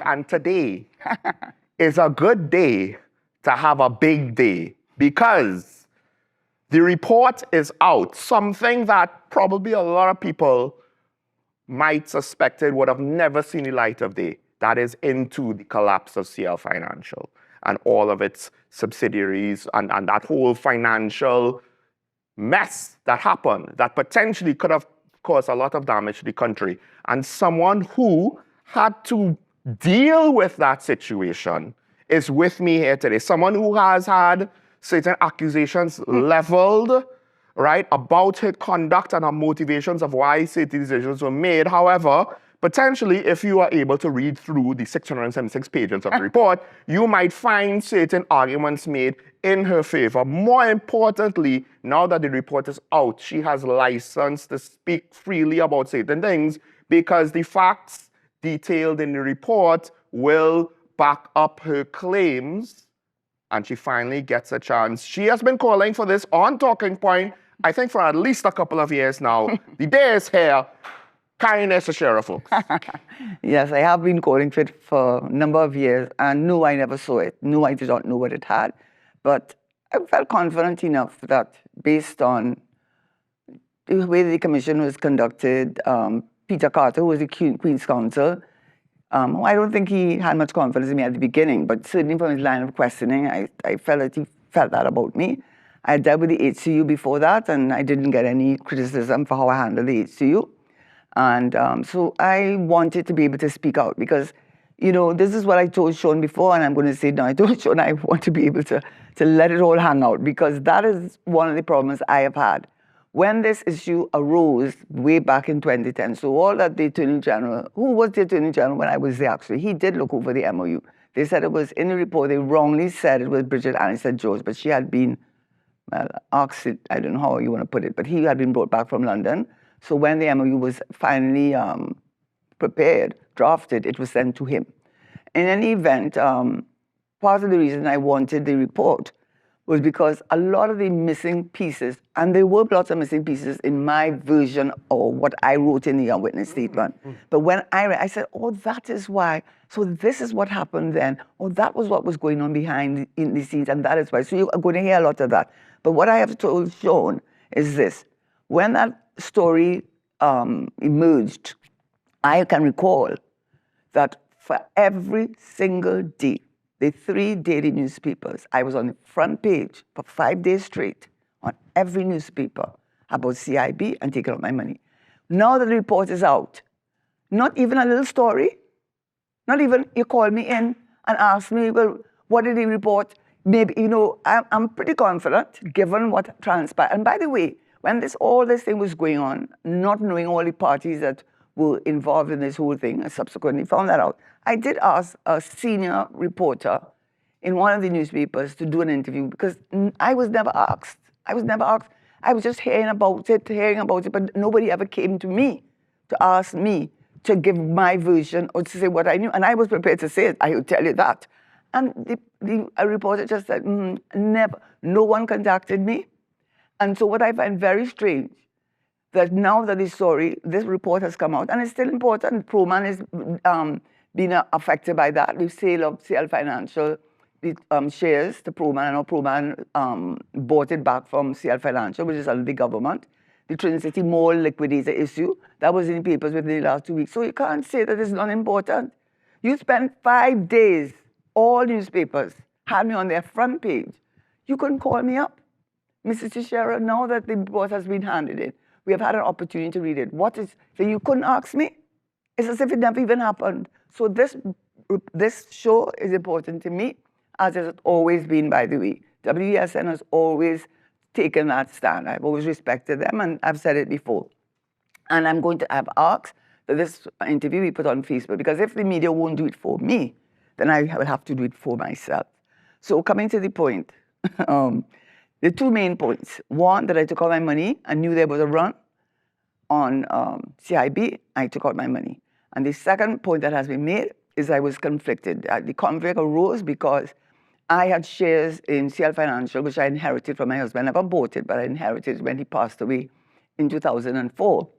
And today is a good day to have a big day because the report is out. Something that probably a lot of people might suspected would have never seen the light of day. That is into the collapse of CL Financial and all of its subsidiaries and that whole financial mess that happened that potentially could have caused a lot of damage to the country. And someone who had to deal with that situation is with me here today. Someone who has had certain accusations leveled, right, about her conduct and her motivations of why certain decisions were made. However, potentially, if you are able to read through the 676 pages of the report, you might find certain arguments made in her favor. More importantly, now that the report is out, she has license to speak freely about certain things because the facts detailed in the report will back up her claims, and she finally gets a chance. She has been calling for this on Talking Point, I think, for at least a couple of years now. The day is here. Kindness, Tesheira, folks. Yes, I have been calling for it for a number of years, and no, I never saw it. No, I did not know what it had. But I felt confident enough that based on the way the commission was conducted, Peter Carter, who was the Queen's Counsel, I don't think he had much confidence in me at the beginning, but certainly from his line of questioning, I felt that he felt that about me. I had dealt with the HCU before that, and I didn't get any criticism for how I handled the HCU. And so I wanted to be able to speak out because, you know, this is what I told Sean before, and I'm going to say now, I told Sean I want to be able to let it all hang out because that is one of the problems I have had. When this issue arose way back in 2010, so all that the Attorney General, who was the Attorney General when I was there actually, he did look over the MOU. They said it was in the report, they wrongly said it was Bridget Anniston George, but she had been, well, asked, I don't know how you want to put it, but he had been brought back from London. So when the MOU was finally prepared, drafted, it was sent to him. In any event, part of the reason I wanted the report was because a lot of the missing pieces, and there were lots of missing pieces in my version or what I wrote in the witness statement. But when I read, I said, oh, that is why. So this is what happened then. Oh, that was what was going on behind in the scenes, and that is why. So you're going to hear a lot of that. But what I have told Sean is this. When that story emerged, I can recall that for every single day, the 3 daily newspapers, I was on the front page for 5 days straight on every newspaper about CIB and taking out my money. Now that the report is out, not even a little story, not even you call me in and ask me, well, what did he report? Maybe, you know, I'm pretty confident given what transpired. And by the way, when all this thing was going on, not knowing all the parties that were involved in this whole thing, I subsequently found that out. I did ask a senior reporter in one of the newspapers to do an interview because I was never asked. I was just hearing about it, but nobody ever came to me to ask me to give my version or to say what I knew. And I was prepared to say it, I will tell you that. And the reporter just said, never, no one contacted me. And so what I find very strange, that now that this report has come out, and it's still important, Proman is being affected by that. The sale of CL Financial, the shares to Proman, and Proman bought it back from CL Financial, which is under the government. The Trinity Mall liquidator issue, that was in the papers within the last 2 weeks. So you can't say that it's not important. You spent 5 days, all newspapers had me on their front page. You couldn't call me up. Mrs. Tesheira, now that the report has been handed in, we have had an opportunity to read it. So you couldn't ask me? It's as if it never even happened. So this show is important to me, as it has always been, by the way. WESN has always taken that stand. I've always respected them, and I've said it before. And I'm going to have asked that this interview be put on Facebook, because if the media won't do it for me, then I will have to do it for myself. So coming to the point, the 2 main points. One, that I took out my money. I knew there was a run on CIB. I took out my money. And the second point that has been made is I was conflicted. The conflict arose because I had shares in CL Financial, which I inherited from my husband. I never bought it, but I inherited it when he passed away in 2004.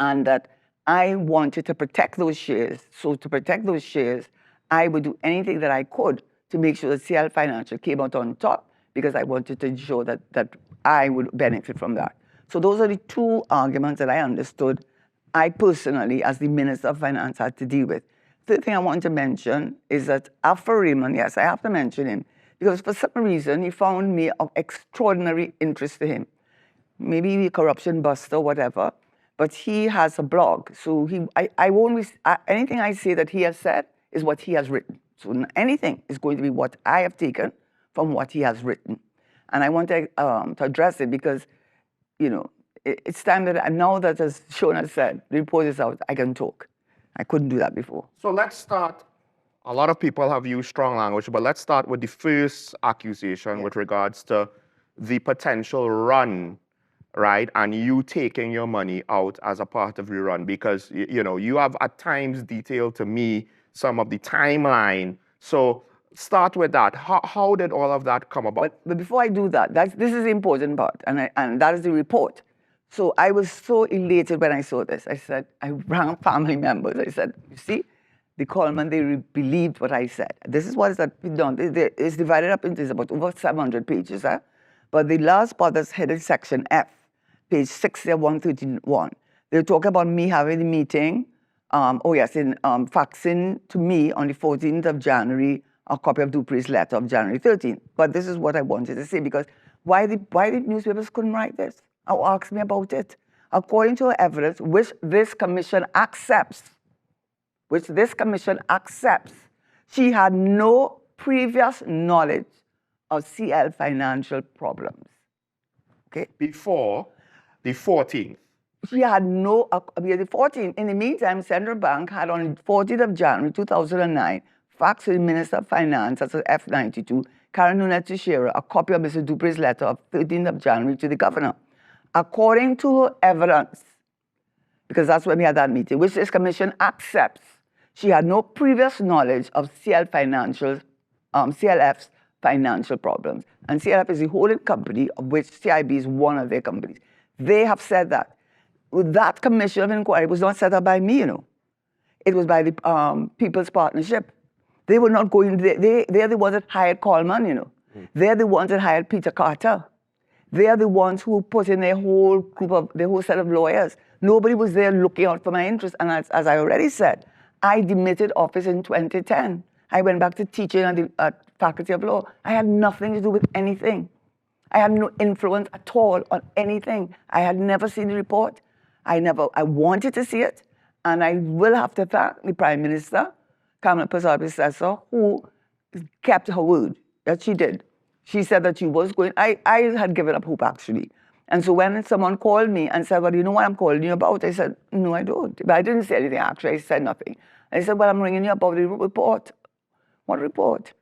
And that I wanted to protect those shares. So to protect those shares, I would do anything that I could to make sure that CL Financial came out on top, because I wanted to ensure that I would benefit from that. So those are the two arguments that I understood I personally, as the Minister of Finance, had to deal with. The thing I want to mention is that Alpha Raymond, yes, I have to mention him, because for some reason he found me of extraordinary interest to him. Maybe a corruption buster, whatever, but he has a blog. So I won't, anything I say that he has said is what he has written. So anything is going to be what I have taken from what he has written. And I want to address it because, you know, it's time that now that, as Shona said, the report is out, I can talk. I couldn't do that before. So let's start. A lot of people have used strong language, but let's start with the first accusation with regards to the potential run, right? And you taking your money out as a part of the run, because, you know, you have at times detailed to me some of the timeline. So start with that. How did all of that come about? But before I do that, this is the important part, and that is the report. So I was so elated when I saw this. I said, I rang family members. I said, you see, the Coleman, they believed what I said. This is what is done. It's divided up into about over 700 pages. But the last part that's headed section F, page 131. They talk about me having a meeting, faxing to me on the 14th of January, a copy of Dupre's letter of January 13th. But this is what I wanted to say, because why the newspapers couldn't write this or ask me about it? According to evidence, which this commission accepts, she had no previous knowledge of CL financial problems. Okay? Before the 14th. She had the 14th. In the meantime, Central Bank had on the 14th of January 2009 faxed to the Minister of Finance, that's F92, Karen Nunez Tesheira, a copy of Mr. Dupre's letter of 13th of January to the governor. According to her evidence, because that's when we had that meeting, which this commission accepts, she had no previous knowledge of CLF's financial problems. And CLF is the holding company of which CIB is one of their companies. They have said that. That Commission of Enquiry was not set up by me, you know. It was by the People's Partnership. They were not going, they're the ones that hired Coleman, you know. They're the ones that hired Peter Carter. They are the ones who put in their whole set of lawyers. Nobody was there looking out for my interests. And as I already said, I demitted office in 2010. I went back to teaching at the Faculty of Law. I had nothing to do with anything. I had no influence at all on anything. I had never seen the report. I wanted to see it. And I will have to thank the Prime Minister, Kamala Persad, who kept her word, that she did. She said that she was going, I had given up hope, actually. And so when someone called me and said, well, you know what I'm calling you about? I said, no, I don't. But I didn't say anything, actually. I said nothing. I said, well, I'm ringing you about the report. What report?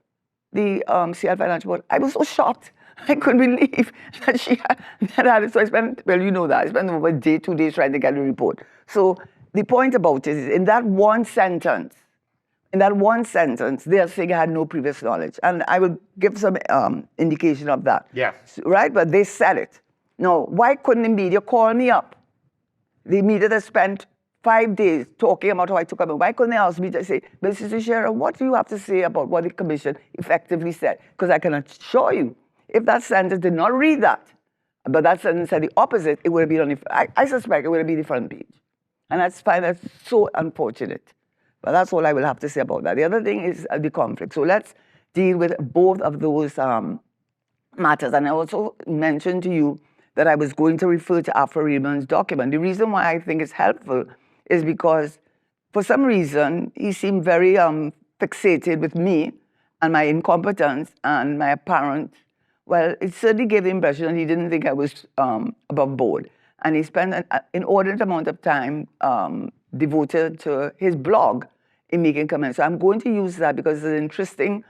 The CL Financial Report. I was so shocked. I couldn't believe that she had it. So I spent, well, you know that. I spent over a day, 2 days trying to get the report. So the point about it is, in that one sentence, they are saying I had no previous knowledge. And I will give some indication of that. Yes. Right? But they said it. Now, why couldn't the media call me up? The media that spent 5 days talking about how I took up. Why couldn't they ask me to say, Mrs. Tesheira, what do you have to say about what the commission effectively said? Because I can assure you, if that sentence did not read that, but that sentence said the opposite, it would have been on the, I suspect it would have been the front page. And that's fine, that's so unfortunate. But that's all I will have to say about that. The other thing is the conflict. So let's deal with both of those matters. And I also mentioned to you that I was going to refer to Alpha Raymond's document. The reason why I think it's helpful is because for some reason, he seemed very fixated with me and my incompetence and my apparent, well, it certainly gave the impression that he didn't think I was above board. And he spent an inordinate amount of time devoted to his blog in making comments. So I'm going to use that because it's an interesting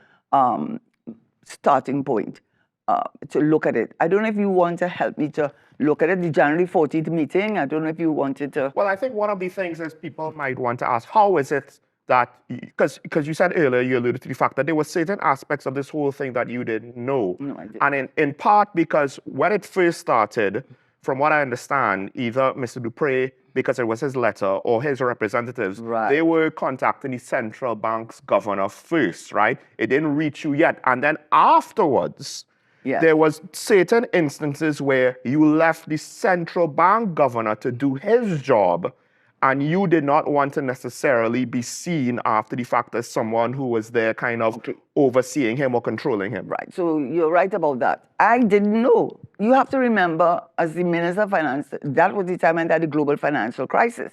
starting point to look at it. I don't know if you want to help me to look at it, the January 14th meeting. I don't know if you wanted to. Well, I think one of the things is people might want to ask, how is it that, because you said earlier, you alluded to the fact that there were certain aspects of this whole thing that you didn't know. No, I didn't. And in part because when it first started, from what I understand, either Mr. Dupre because it was his letter or his representatives, Right. they were contacting the central bank's governor first, right? It didn't reach you yet. And then afterwards, Yes. there was certain instances where you left the central bank governor to do his job, and you did not want to necessarily be seen after the fact as someone who was there kind of overseeing him or controlling him. Right. So you're right about that. I didn't know. You have to remember, as the Minister of Finance, that was the time I had the global financial crisis.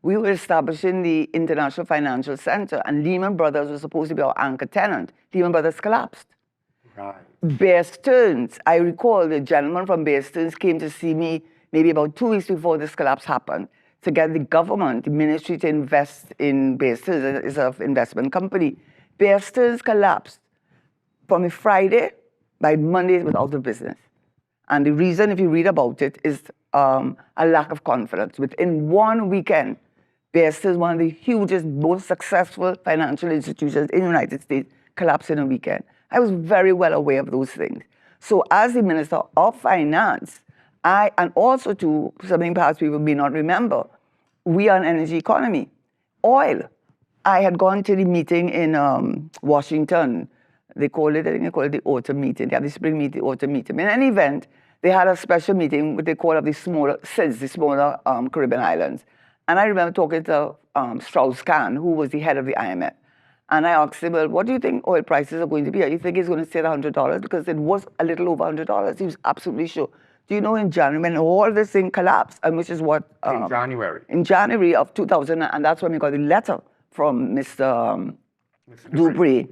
We were establishing the International Financial Center, and Lehman Brothers was supposed to be our anchor tenant. Lehman Brothers collapsed. Right. Bear Stearns, I recall the gentleman from Bear Stearns came to see me maybe about 2 weeks before this collapse happened to get the government, the ministry, to invest in Bear Stearns. It's an investment company. Bear Stearns collapsed from a Friday. By Monday, it was out of business. And the reason, if you read about it, is a lack of confidence. Within 1 weekend, Bear Stearns, one of the hugest, most successful financial institutions in the United States, collapsed in a weekend. I was very well aware of those things. So as the Minister of Finance, and also to something perhaps people may not remember, we are an energy economy. Oil. I had gone to the meeting in Washington. I think they call it the autumn meeting. They have the spring meeting, autumn meeting. In any event, they had a special meeting, what they call of the smaller Caribbean islands. And I remember talking to Strauss-Kahn, who was the head of the IMF. And I asked him, well, what do you think oil prices are going to be? You think it's going to stay at $100? Because it was a little over $100. He was absolutely sure. Do you know in January, when all this thing collapsed, and which is what... in January. In January of 2000, and that's when we got the letter from Mr. Dupree.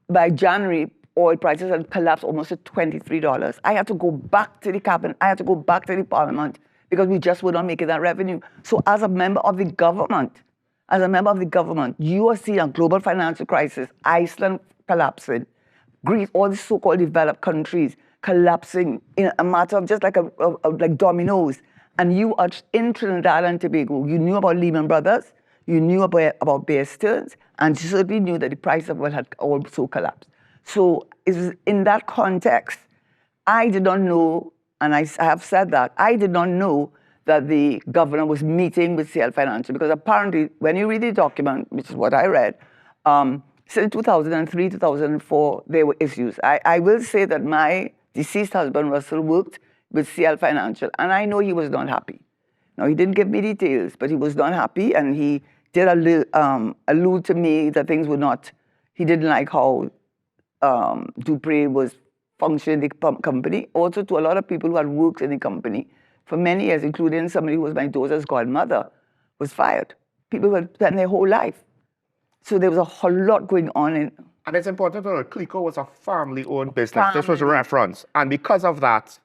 By January, oil prices had collapsed almost to $23. I had to go back to the cabinet. I had to go back to the parliament because we just were not making that revenue. So as a member of the government, you are seeing a global financial crisis, Iceland collapsing, Greece, all the so-called developed countries collapsing in a matter of just like like dominoes. And you are in Trinidad and Tobago. You knew about Lehman Brothers, you knew about Bear Stearns, and you certainly knew that the price of oil had also collapsed. So it was in that context, I did not know, and I have said that, I did not know that the governor was meeting with CL Financial, because apparently when you read the document, which is what I read, since 2003, 2004, there were issues. I will say that my deceased husband, Russell, worked with CL Financial, and I know he was not happy. Now, he didn't give me details, but he was not happy, and he did allude to me that things were not, he didn't like how Dupree was functioning in the company. Also, to a lot of people who had worked in the company for many years, including somebody who was my daughter's godmother, was fired. People who had spent their whole life. So there was a whole lot going on. And it's important to know that CLICO was a family-owned business. This was a reference. And because of that,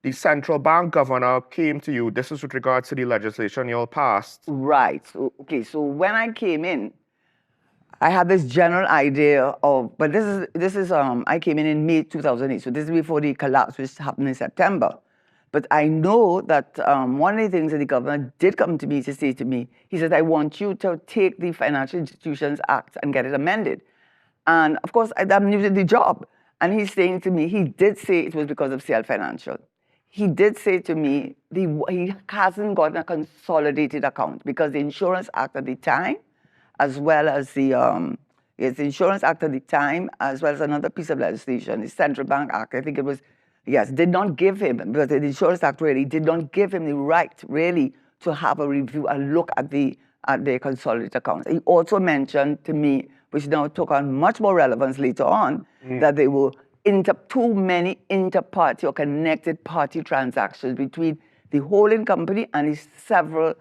the central bank governor came to you. This is with regards to the legislation you all passed. Right. So, okay, so when I came in, I had this general idea of, but this is I came in May 2008, so this is before the collapse, which happened in September. But I know that one of the things that the governor did come to me to say to me, he said, I want you to take the Financial Institutions Act and get it amended. And of course, I'm new to the job. And he's saying to me, he did say it was because of CL Financial. He did say to me, he hasn't gotten a consolidated account because the Insurance Act at the time, as well as the Insurance Act at the time, as well as another piece of legislation, the Central Bank Act, I think it was, yes, did not give him, because the Insurance Act really did not give him the right, really, to have a review and look at the consolidated accounts. He also mentioned to me, which now took on much more relevance later on, that there were too many inter-party or connected party transactions between the holding company and the several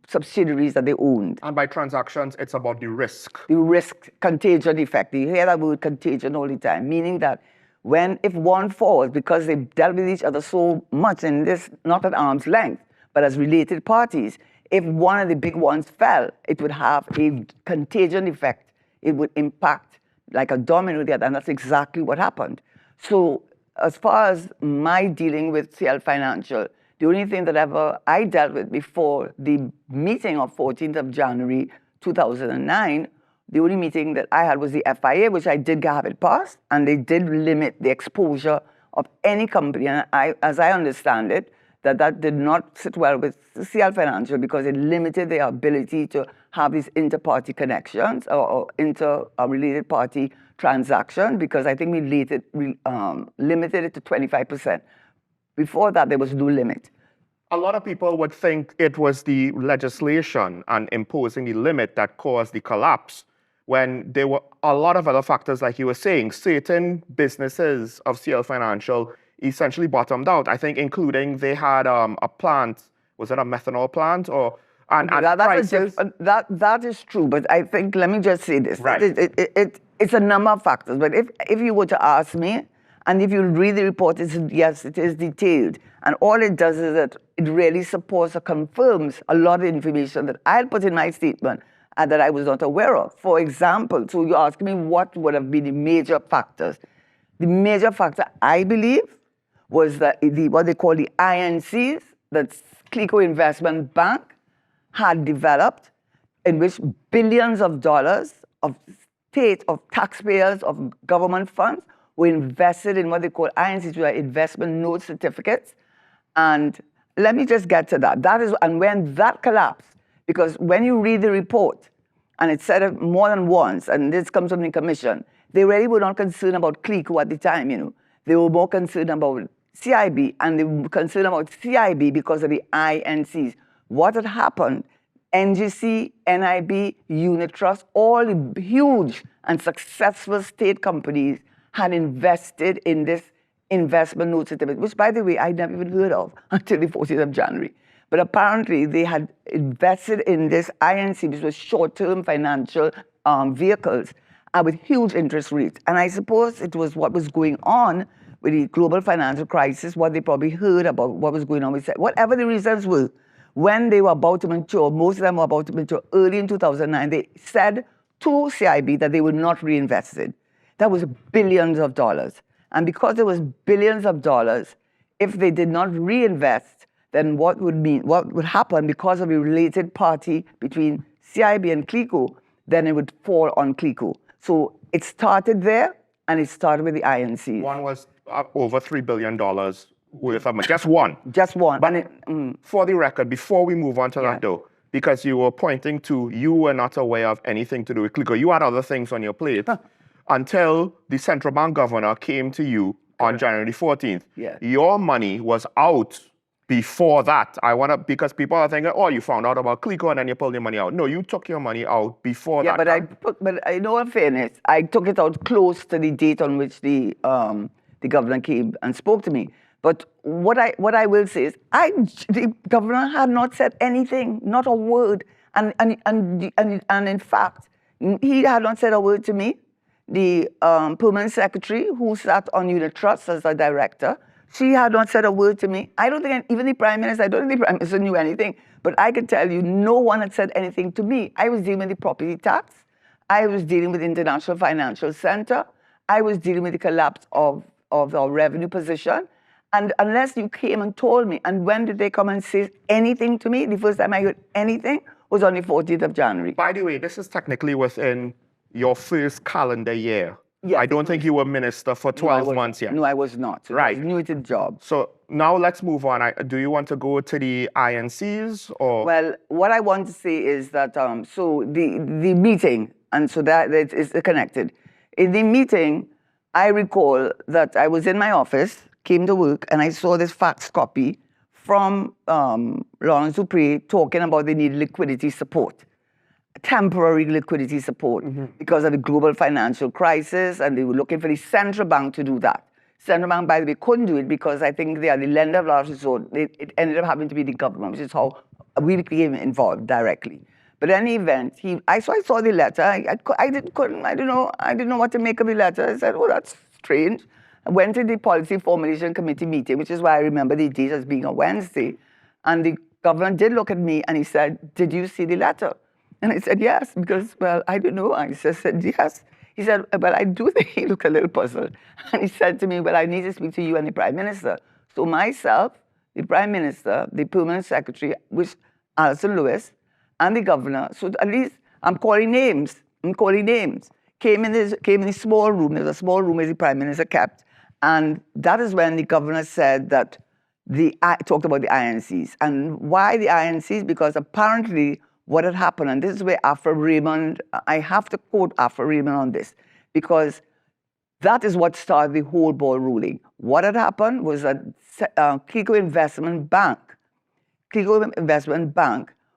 subsidiaries that they owned. And by transactions, it's about the risk. The risk, contagion effect. You hear that word contagion all the time, meaning that if one falls, because they dealt with each other so much in this, not at arm's length, but as related parties, if one of the big ones fell, it would have a contagion effect. It would impact like a domino there, and that's exactly what happened. So as far as my dealing with CL Financial, the only thing that I dealt with before the meeting of 14th of January 2009, the only meeting that I had was the FIA, which I did have it passed, and they did limit the exposure of any company. And as I understand it, that did not sit well with CL Financial because it limited their ability to have these inter-party connections or inter-related party transactions, because I think we limited it to 25%. Before that, there was no limit. A lot of people would think it was the legislation and imposing the limit that caused the collapse, when there were a lot of other factors, like you were saying. Certain businesses of CL Financial essentially bottomed out, I think, including they had a plant, was it a methanol plant? Or and prices? That is true, but I think, let me just say this. Right. It's a number of factors, but if you were to ask me, and if you read the report, yes, it is detailed. And all it does is that it really supports or confirms a lot of information that I had put in my statement and that I was not aware of. For example, so you ask me what would have been the major factors. The major factor, I believe, was that what they call the INCs, that CLICO Investment Bank had developed, in which billions of dollars of state, of taxpayers, of government funds were invested in what they call INCs, which are investment note certificates. And let me just get to that. And when that collapsed, because when you read the report, and it said it more than once, and this comes from the Commission, they really were not concerned about CLICO at the time, They were more concerned about CIB, and they were concerned about CIB because of the INCs. What had happened, NGC, NIB, Unit Trust, all the huge and successful state companies had invested in this investment note certificate, which, by the way, I never even heard of until the 14th of January. But apparently, they had invested in this INC, which was short-term financial vehicles, with huge interest rates. And I suppose it was what was going on with the global financial crisis, what they probably heard about what was going on with, whatever the reasons were, when they were about to mature, most of them were about to mature early in 2009, they said to CIB that they were not reinvested. That was billions of dollars. And because it was billions of dollars, if they did not reinvest, then what would happen because of a related party between CIB and CLICO, then it would fall on CLICO. So it started there, and it started with the INC. One was over $3 billion worth of money. Just one. Just one. But for the record, before we move on to that though, because you were pointing to you were not aware of anything to do with CLICO. You had other things on your plate until the central bank governor came to you on January 14th. Yeah. Your money was out before that. Because people are thinking, oh, you found out about CLICO and then you pulled your money out. No, you took your money out before that. Yeah, but in all fairness, I took it out close to the date on which the governor came and spoke to me. But what I will say is, the governor had not said anything, not a word, and in fact, he had not said a word to me. The permanent secretary, who sat on Unit Trust as a director, she had not said a word to me. I don't think even the Prime Minister, I don't think the Prime Minister knew anything. But I can tell you, no one had said anything to me. I was dealing with the property tax. I was dealing with the International Financial Center. I was dealing with the collapse of our revenue position. And unless you came and told me, and when did they come and say anything to me? The first time I heard anything was on the 14th of January. By the way, this is technically within your first calendar year. Yes, I don't think you were minister for 12 months yet. No, I was not. So right. I was new to the job. So now let's move on. Do you want to go to the INCs or? Well, what I want to say is that, so the meeting, and so that is connected. In the meeting, I recall that I was in my office, came to work, and I saw this fax copy from Lawrence Dupree talking about they need liquidity support. Temporary liquidity support because of the global financial crisis, and they were looking for the central bank to do that. Central bank, by the way, couldn't do it because I think they are the lender of last resort. It ended up having to be the government, which is how we became involved directly. But in any event, I saw the letter. I didn't know what to make of the letter. I said, oh, that's strange. I went to the Policy Formulation Committee meeting, which is why I remember the date as being a Wednesday. And the governor did look at me and he said, did you see the letter? And I said, yes, because, well, I don't know. I just said, yes. He said, well, I do think he looked a little puzzled. And he said to me, well, I need to speak to you and the Prime Minister. So myself, the Prime Minister, the Permanent Secretary, which Alison Lewis, and the governor, so at least I'm calling names, came in this small room. There was a small room where the Prime Minister kept. And that is when the governor said that talked about the INCs. And why the INCs? Because apparently what had happened, and this is where Afra Raymond, I have to quote Afra Raymond on this, because that is what started the whole ball ruling. What had happened was that CLICO Investment Bank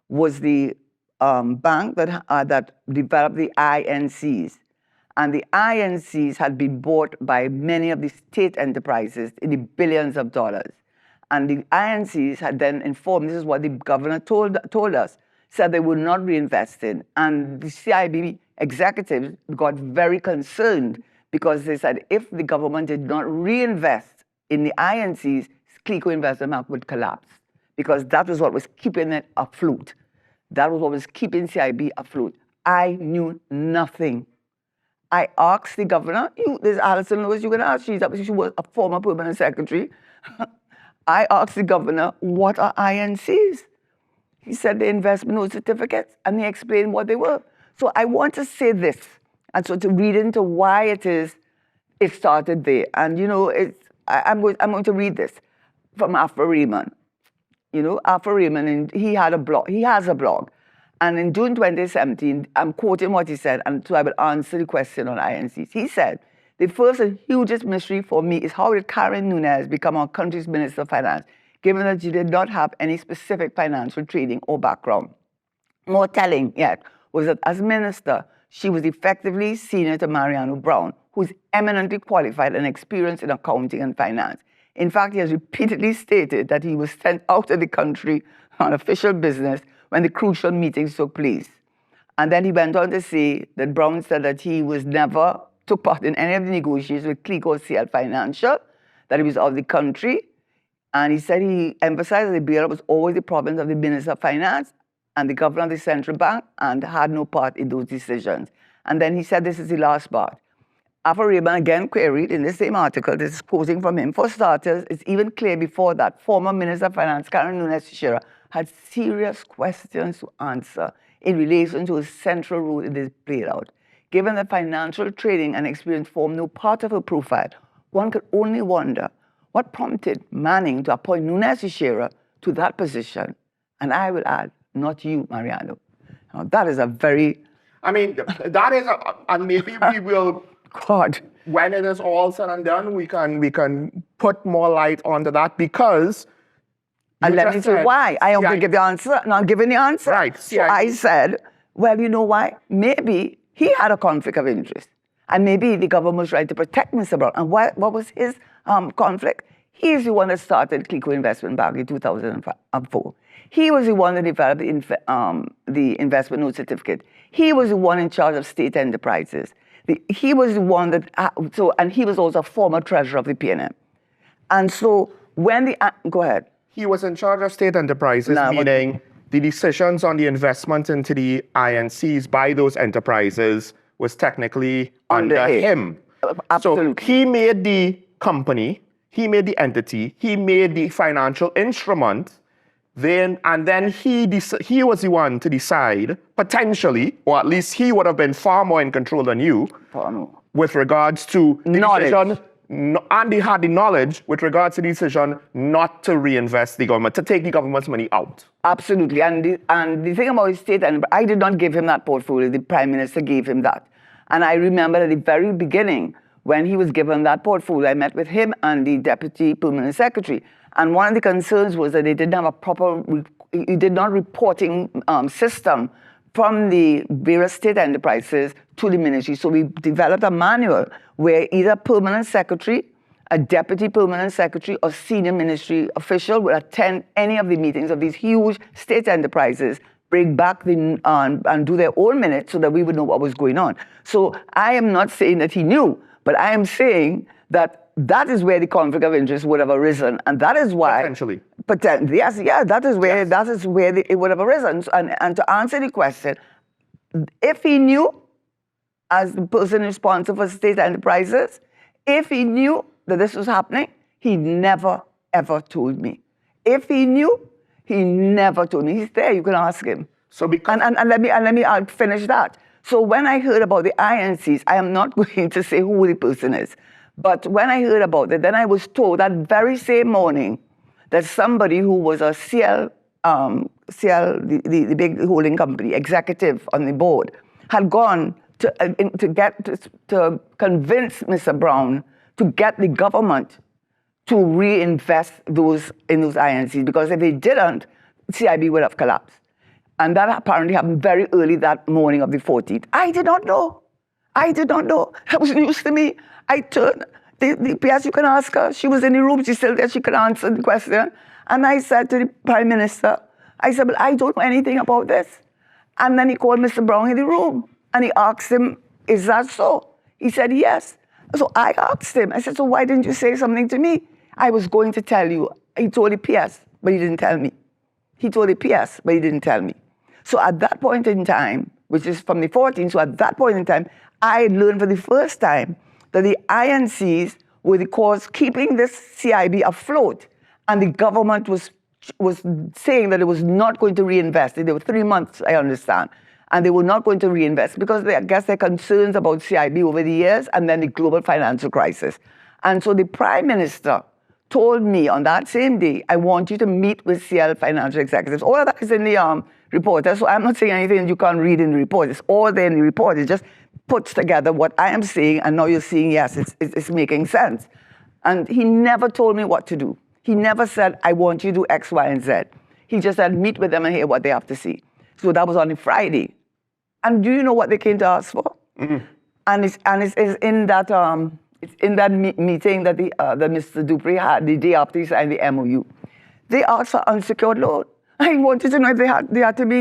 was the bank that developed the INCs. And the INCs had been bought by many of the state enterprises in the billions of dollars. And the INCs had then informed, this is what the governor told us, said they would not reinvest in. And the CIB executives got very concerned because they said if the government did not reinvest in the INCs, CLICO Investment Bank would collapse, because that was what was keeping it afloat. That was what was keeping CIB afloat. I knew nothing. I asked the governor, there's Alison Lewis, you can ask, she was a former permanent secretary. I asked the governor, what are INCs? He said the investment note certificates, and he explained what they were. So I want to say this, and so to read into why it started there. And I'm going to read this from Afra Raymond. Afra Raymond, and he has a blog. And in June 2017, I'm quoting what he said, and so I will answer the question on INCs. He said, the first and hugest mystery for me is how did Karen Nunez become our country's Minister of Finance, given that she did not have any specific financial training or background. More telling yet was that as minister, she was effectively senior to Mariano Brown, who is eminently qualified and experienced in accounting and finance. In fact, he has repeatedly stated that he was sent out of the country on official business when the crucial meetings took place. And then he went on to say that Brown said that he was never took part in any of the negotiations with CLICO or CL Financial, that he was out of the country. And he said he emphasized that the bailout was always the province of the Minister of Finance and the governor of the central bank, and had no part in those decisions. And then he said, this is the last part. Afra Raymond again queried in the same article, this is quoting from him, for starters, it's even clear before that former Minister of Finance, Karen Nunez Tesheira, had serious questions to answer in relation to his central role in this bailout. Given that financial training and experience form no part of her profile, one could only wonder what prompted Manning to appoint Nunez Tesheira to that position. And I will add, not you, Mariano. Now, that is a very... I mean, that is, and maybe we will... God. When it is all said and done, we can put more light onto that, because... And let me say why. I am going to give the answer, not giving the answer. Right. So I said, well, you know why? Maybe he had a conflict of interest. And maybe the government was trying to protect Mr. Brown. And what was his conflict? He's the one that started CLICO Investment Bank in 2004. He was the one that developed the investment note certificate. He was the one in charge of state enterprises. He was the one that, and he was also a former treasurer of the PNM. And so when go ahead. He was in charge of state enterprises, meaning the decisions on the investment into the INCs by those enterprises was technically under him. Absolutely. So he made the company, he made the entity, he made the financial instrument, and then he was the one to decide, potentially, or at least he would have been far more in control than you, with regards to the decision, and he had the knowledge with regards to the decision not to reinvest the government, to take the government's money out. Absolutely. And the thing about his state, and I did not give him that portfolio, the Prime Minister gave him that. And I remember at the very beginning, when he was given that portfolio, I met with him and the Deputy Permanent Secretary. And one of the concerns was that they didn't have a proper, reporting system from the various state enterprises to the ministry. So we developed a manual where either permanent secretary, a deputy permanent secretary, or senior ministry official would attend any of the meetings of these huge state enterprises, bring back and do their own minutes so that we would know what was going on. So I am not saying that he knew, but I am saying that that is where the conflict of interest would have arisen, and that is why potentially. Yes, yeah, that is where it would have arisen. And to answer the question, if he knew, as the person responsible for state enterprises, if he knew that this was happening, he never ever told me. If he knew, he never told me. He's there. You can ask him. So because and let me finish that. So when I heard about the INCs, I am not going to say who the person is. But when I heard about it, then I was told that very same morning that somebody who was a CL, the big holding company, executive on the board, had gone to convince Mr. Brown to get the government to reinvest in those INCs, because if they didn't, CIB would have collapsed. And that apparently happened very early that morning of the 14th. I did not know. That was news to me. I turned, the PS, you can ask her. She was in the room. She's still there. She could answer the question. And I said to the Prime Minister, I said, well, I don't know anything about this. And then he called Mr. Brown in the room. And he asked him, is that so? He said, yes. So I asked him. I said, so why didn't you say something to me? I was going to tell you. He told the PS, but he didn't tell me. He told the PS, but he didn't tell me. So at that point in time, which is from the 14th, so at that point in time, I learned for the first time that the INCs were the cause keeping this CIB afloat, and the government was saying that it was not going to reinvest. There were 3 months, I understand, and they were not going to reinvest because I guess their concerns about CIB over the years and then the global financial crisis. And so the Prime Minister told me on that same day, I want you to meet with CL financial executives. All of that is in the report. So I'm not saying anything you can't read in the report. It's all there in the report. It just puts together what I am saying, and now you're seeing, yes, it's making sense. And he never told me what to do. He never said, I want you to do X, Y, and Z. He just said, meet with them and hear what they have to see. So that was on a Friday. And do you know what they came to ask for? Mm-hmm. And it's in that meeting that that Mr. Dupree had the day after he signed the MOU. They asked for unsecured loan. I wanted to know if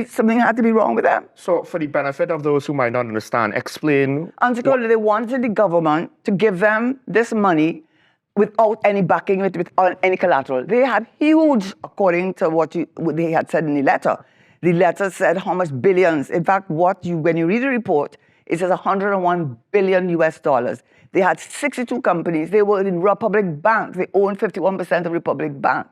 something had to be wrong with them. So for the benefit of those who might not understand, explain. Unsecured, they wanted the government to give them this money without any backing, without any collateral. They had huge, according to what they had said in the letter. The letter said how much billions. In fact, when you read the report, it says 101 billion US dollars. They had 62 companies. They were in Republic Bank. They owned 51% of Republic Bank.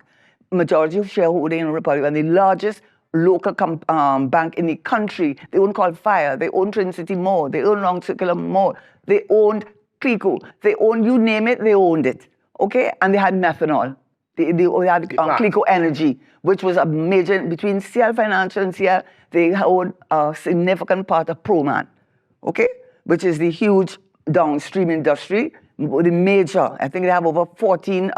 Majority of shareholding in Republic, and the largest local bank in the country. They own called Fire. They own Trinity Mall. They own Long Circular Mall. They owned CLICO. They owned, you name it, they owned it. Okay? And they had methanol. They had CLICO Energy, which was a major, between CL Financial and CL, they owned a significant part of Proman. Okay? Which is the huge downstream industry. The major, I think they have over 14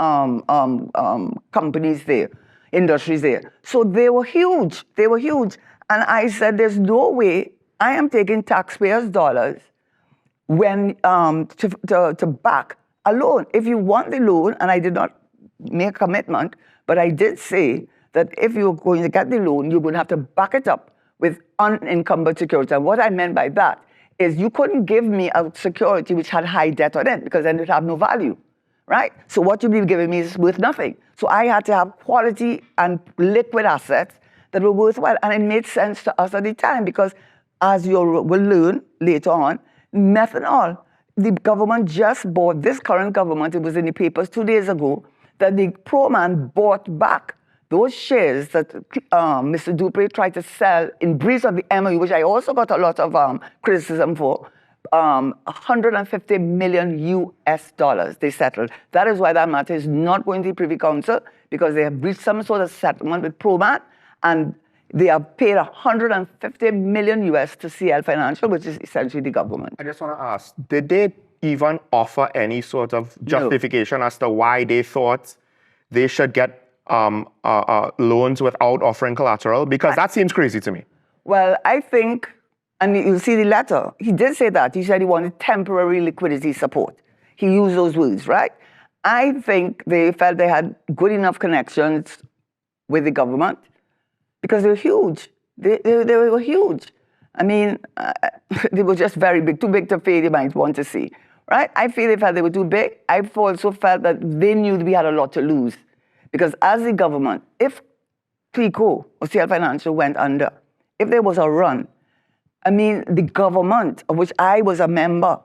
companies there, industries there. So they were huge. And I said, there's no way I am taking taxpayers' dollars to back a loan. If you want the loan, and I did not make a commitment, but I did say that if you're going to get the loan, you're going to have to back it up with unencumbered security. And what I meant by that is you couldn't give me a security which had high debt on it, because then it would have no value, right? So what you'd be giving me is worth nothing. So I had to have quality and liquid assets that were worthwhile. And it made sense to us at the time, because as you will learn later on, methanol, the government just bought, this current government, it was in the papers 2 days ago, that the Proman bought back those shares that Mr. Dupree tried to sell in breach of the MOU, which I also got a lot of criticism for, 150 million US dollars they settled. That is why that matter is not going to the Privy Council, because they have reached some sort of settlement with Proman, and they have paid 150 million US to CL Financial, which is essentially the government. I just want to ask, did they even offer any sort of justification as to why they thought they should get loans without offering collateral? Because that seems crazy to me. Well, I think, and you'll see the letter, he did say that. He said he wanted temporary liquidity support. He used those words, right? I think they felt they had good enough connections with the government because they were huge. They were huge. I mean, they were just very big, too big to fail, you might want to see, right? I feel they felt they were too big. I also felt that they knew we had a lot to lose. Because as the government, if CLICO or CL Financial went under, if there was a run, I mean, the government, of which I was a member,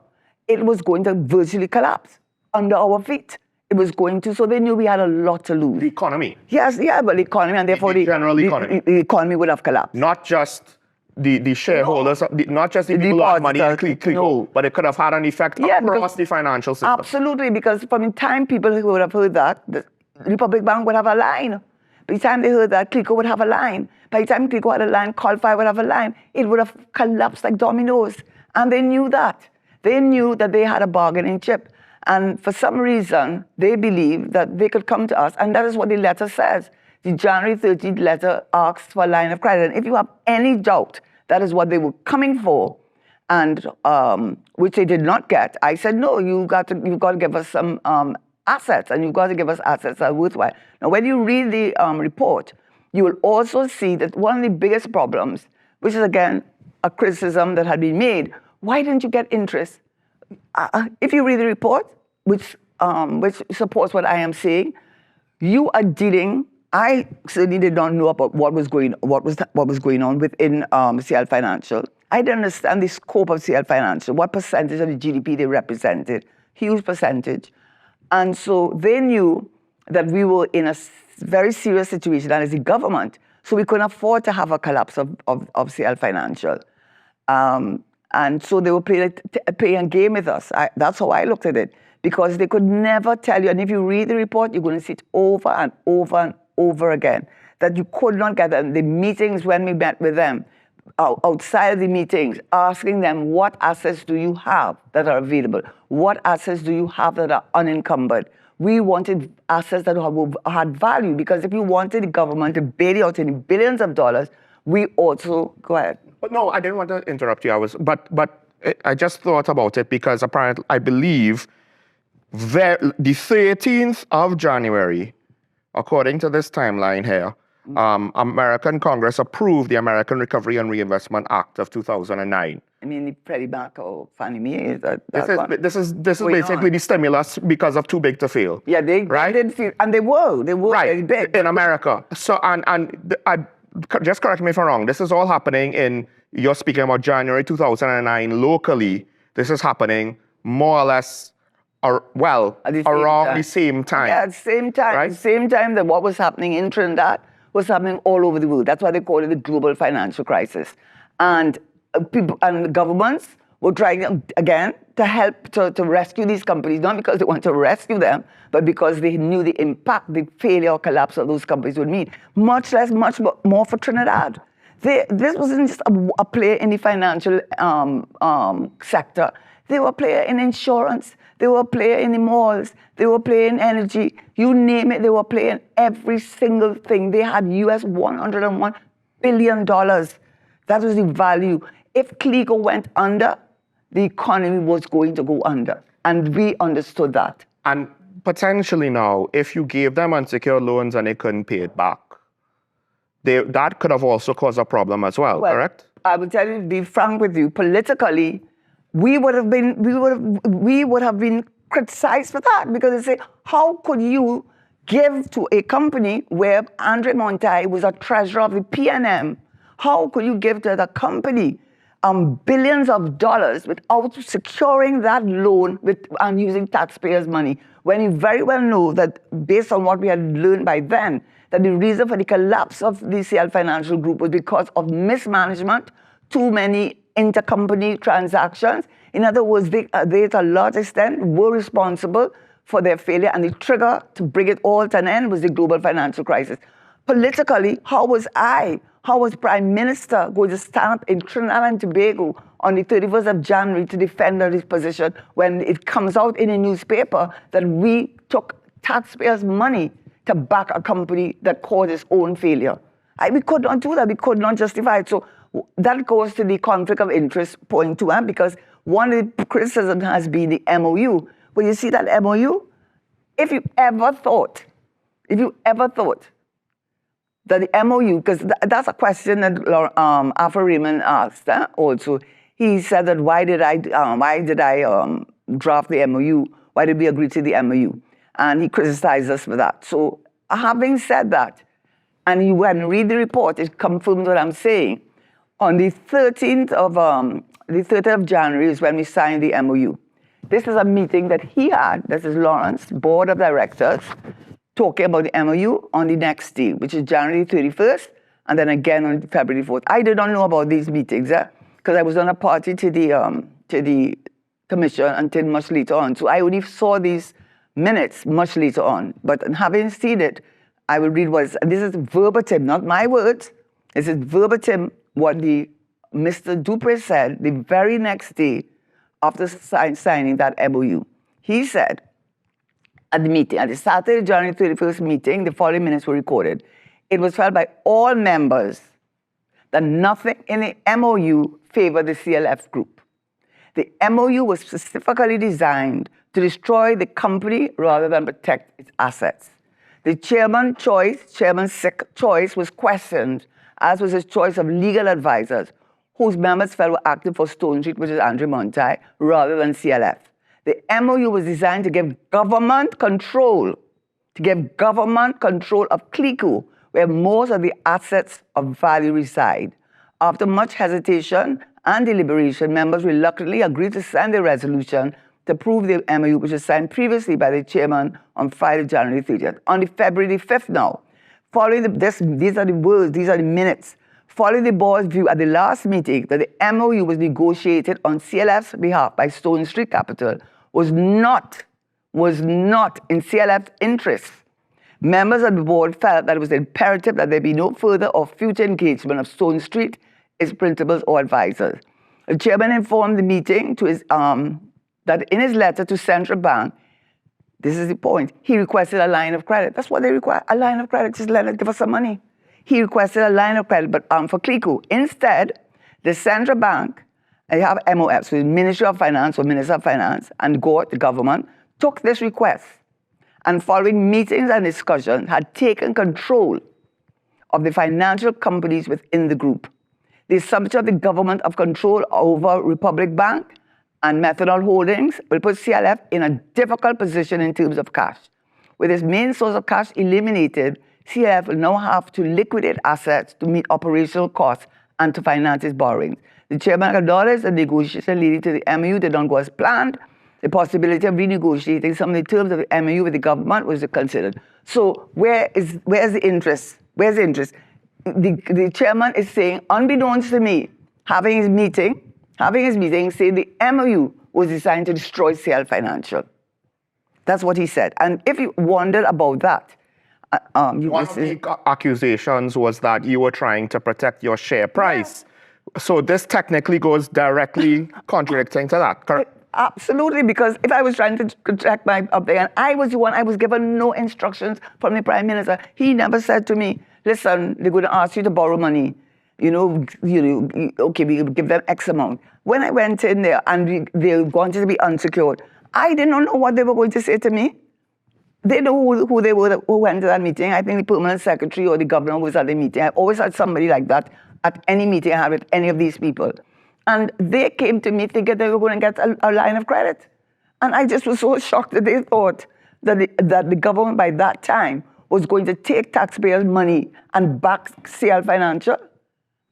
it was going to virtually collapse under our feet. It was going to, so they knew we had a lot to lose. The economy? Yes, yeah, but the economy, and therefore the general economy. The economy would have collapsed. Not just the shareholders, not just the people who have money in CLICO, but it could have had an effect across the financial system. Absolutely, because from the time people who would have heard that, the Republic Bank would have a line. By the time they heard that CLICO would have a line, by the time CLICO had a line, Qualify would have a line, it would have collapsed like dominoes. And they knew that. They knew that they had a bargaining chip. And for some reason, they believed that they could come to us, and that is what the letter says. The January 13th letter asks for a line of credit. And if you have any doubt that is what they were coming for, and which they did not get, I said, no, you've got to give us some assets, and you've got to give us assets that are worthwhile. Now, when you read the report, you will also see that one of the biggest problems, which is, again, a criticism that had been made, why didn't you get interest? If you read the report, which supports what I am saying, you are dealing. I certainly did not know about what was going on within CL Financial. I didn't understand the scope of CL Financial, what percentage of the GDP they represented, huge percentage. And so they knew that we were in a very serious situation as a government, so we couldn't afford to have a collapse of CL Financial. And so they were playing a game with us. That's how I looked at it, because they could never tell you, and if you read the report, you're going to see it over and over and over again, that you could not get them. The meetings when we met with them, outside of the meetings, asking them, what assets do you have that are available? What assets do you have that are unencumbered? We wanted assets that had value, because if you wanted the government to bail you out in billions of dollars, we also, go ahead. But no, I didn't want to interrupt you. But I just thought about it, because apparently, I believe the 13th of January, according to this timeline here, American Congress approved the American Recovery and Reinvestment Act of 2009. I mean, the Freddie Mac or Fannie Mae. This is basically the stimulus because of too big to fail. Yeah, they did feel, and they were right very big in America. So just correct me if I'm wrong. This is all happening you're speaking about January 2009 locally. This is happening more or less, around the same time. Yeah, at the same time. Right? At the same time that what was happening in Trinidad was happening all over the world. That's why they call it the global financial crisis. And people and governments were trying, again, to help to rescue these companies, not because they want to rescue them, but because they knew the impact, the failure or collapse of those companies would mean. Much more for Trinidad. This wasn't just a player in the financial sector. They were a player in insurance. They were a player in the malls. They were a player in energy. You name it, they were playing every single thing. They had US $101 billion. That was the value. If CLICO went under, the economy was going to go under. And we understood that. And potentially now, if you gave them unsecured loans and they couldn't pay it back, that could have also caused a problem as well, correct? I will tell you, to be frank with you, politically, we would have been criticized for that, because they say, how could you give to a company where Andre Montai was a treasurer of the PNM? How could you give to the company billions of dollars without securing that loan and using taxpayers' money, when you very well know that, based on what we had learned by then, that the reason for the collapse of the CL Financial Group was because of mismanagement, too many intercompany transactions. In other words, they to a large extent were responsible for their failure, and the trigger to bring it all to an end was the global financial crisis. Politically, how was Prime Minister going to stand up in Trinidad and Tobago on the 31st of January to defend his position when it comes out in a newspaper that we took taxpayers' money to back a company that caused its own failure? We could not do that. We could not justify it. So that goes to the conflict of interest point too, because one of the criticisms has been the MOU. When you see that MOU, if you ever thought that the MOU, because that's a question that Alpha Raymond asked also. He said that why did I draft the MOU? Why did we agree to the MOU? And he criticized us for that. So having said that, and you went and read the report, it confirms what I'm saying. On the 13th of January is when we signed the MOU. This is a meeting that he had, this is Lawrence, board of directors, talking about the MOU on the next day, which is January 31st, and then again on February 4th. I did not know about these meetings, because I was on a party to the commission until much later on. So I only saw these minutes much later on. But having seen it, I will read this is verbatim, not my words. This is verbatim what the Mr. Dupre said the very next day after signing that MOU. He said at the meeting, at the Saturday, January 31st meeting, the following minutes were recorded. It was felt by all members that nothing in the MOU favored the CLF group. The MOU was specifically designed to destroy the company rather than protect its assets. The chairman's choice was questioned, as was his choice of legal advisors, whose members felt were acting for Stone Street, which is Andre Monti, rather than CLF. The MOU was designed to give government control of CLICO, where most of the assets of value reside. After much hesitation and deliberation, members reluctantly agreed to sign the resolution to approve the MOU, which was signed previously by the chairman on Friday, January 30th. On the February 5th now, following these are the words, these are the minutes, following the board's view at the last meeting that the MOU was negotiated on CLF's behalf by Stone Street Capital was not in CLF's interest. Members of the board felt that it was imperative that there be no further or future engagement of Stone Street, its principals or advisors. The chairman informed the meeting that in his letter to Central Bank, this is the point, he requested a line of credit. That's what they require, a line of credit, just give us some money. He requested a line of credit, but for CLICO. Instead, the Central Bank, they have MOFs, so the Ministry of Finance or Minister of Finance, and the government took this request and following meetings and discussions had taken control of the financial companies within the group. The subject of the government of control over Republic Bank and Methanol Holdings will put CLF in a difficult position in terms of cash. With its main source of cash eliminated, CLF will now have to liquidate assets to meet operational costs and to finance its borrowings. The chairman acknowledged that negotiation leading to the MOU did not go as planned. The possibility of renegotiating some of the terms of the MOU with the government was considered. So where's the interest? Where's the interest? The chairman is saying, unbeknownst to me, having his meeting, saying the MOU was designed to destroy CL Financial. That's what he said. And if you wondered about that, one of the accusations was that you were trying to protect your share price. Yeah. So this technically goes directly contradicting to that, correct? Absolutely, because if I was trying to protect my update, and I was the one, I was given no instructions from the Prime Minister. He never said to me, listen, they're going to ask you to borrow money. Okay, we give them X amount. When I went in there and they wanted to be unsecured, I did not know what they were going to say to me. They know who they were who went to that meeting. I think the permanent secretary or the governor was at the meeting. I've always had somebody like that at any meeting I had with any of these people. And they came to me thinking they were going to get a line of credit. And I just was so shocked that they thought that the government by that time was going to take taxpayers' money and back CL Financial.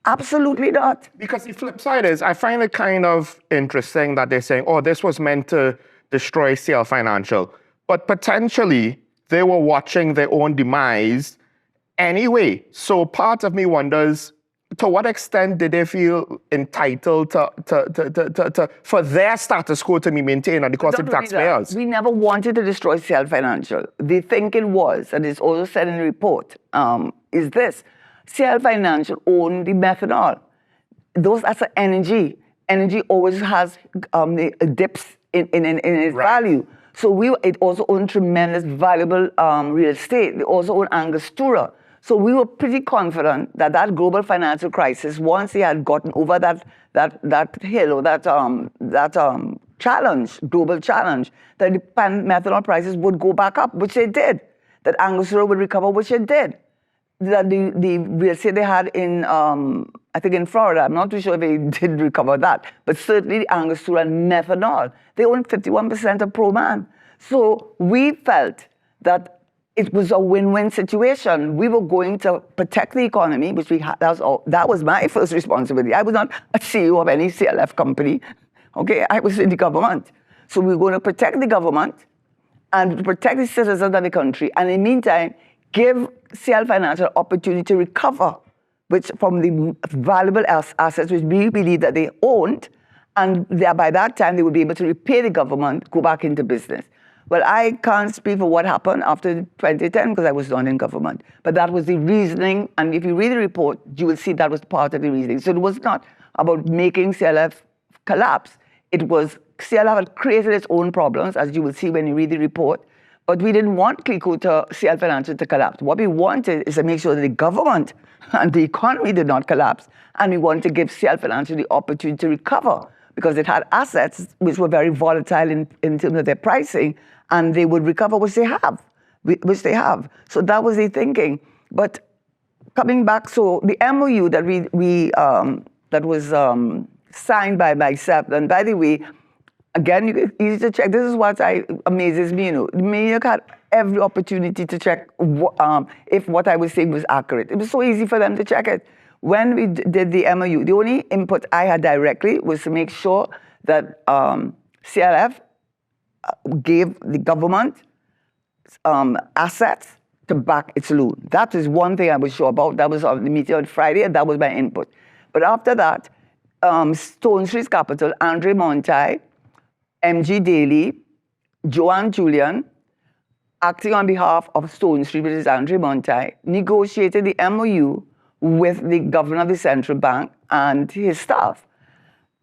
Absolutely not. Because the flip side is, I find it kind of interesting that they're saying, oh, this was meant to destroy CL Financial. But potentially, they were watching their own demise anyway. So part of me wonders, to what extent did they feel entitled for their status quo to be maintained at the cost of taxpayers? We never wanted to destroy CL Financial. The thinking was, and it's also said in the report, is this. CL Financial owned the methanol. That's energy. Energy always has dips in its value. So it also owned tremendous valuable real estate. They also owned Angostura. So we were pretty confident that global financial crisis, once they had gotten over that hill or that challenge, global challenge, that the methanol prices would go back up, which they did. That Angostura would recover, which it did. That the real estate they had in, I think in Florida, I'm not too sure if they did recover that, but certainly the Angostura and methanol, they own 51% of ProMan. So we felt that it was a win-win situation. We were going to protect the economy, which that was my first responsibility. I was not a CEO of any CLF company. Okay, I was in the government. So we were going to protect the government and protect the citizens of the country. And in the meantime, give CL Financial opportunity to recover from the valuable assets which we believe that they owned, and by that time they would be able to repay the government, go back into business. Well, I can't speak for what happened after 2010 because I was not in government. But that was the reasoning. And if you read the report, you will see that was part of the reasoning. So it was not about making CLF collapse. It was CLF had created its own problems, as you will see when you read the report. But we didn't want CLICO CL Financial to collapse. What we wanted is to make sure that the government and the economy did not collapse. And we wanted to give CL Financial the opportunity to recover because it had assets which were very volatile in terms of their pricing, and they would recover, which they have. So that was the thinking. But coming back, so the MOU that that was signed by myself, and by the way, again, easy to check. This is what amazes me. The media had every opportunity to check if what I was saying was accurate. It was so easy for them to check it. When we did the MOU, the only input I had directly was to make sure that CLF gave the government assets to back its loan. That is one thing I was sure about. That was on the meeting on Friday, and that was my input. But after that, Stone Street Capital, Andre Monti, MG Daly, Joanne Julian, acting on behalf of Stone Street, which is Andre Monti, negotiated the MOU with the governor of the central bank and his staff.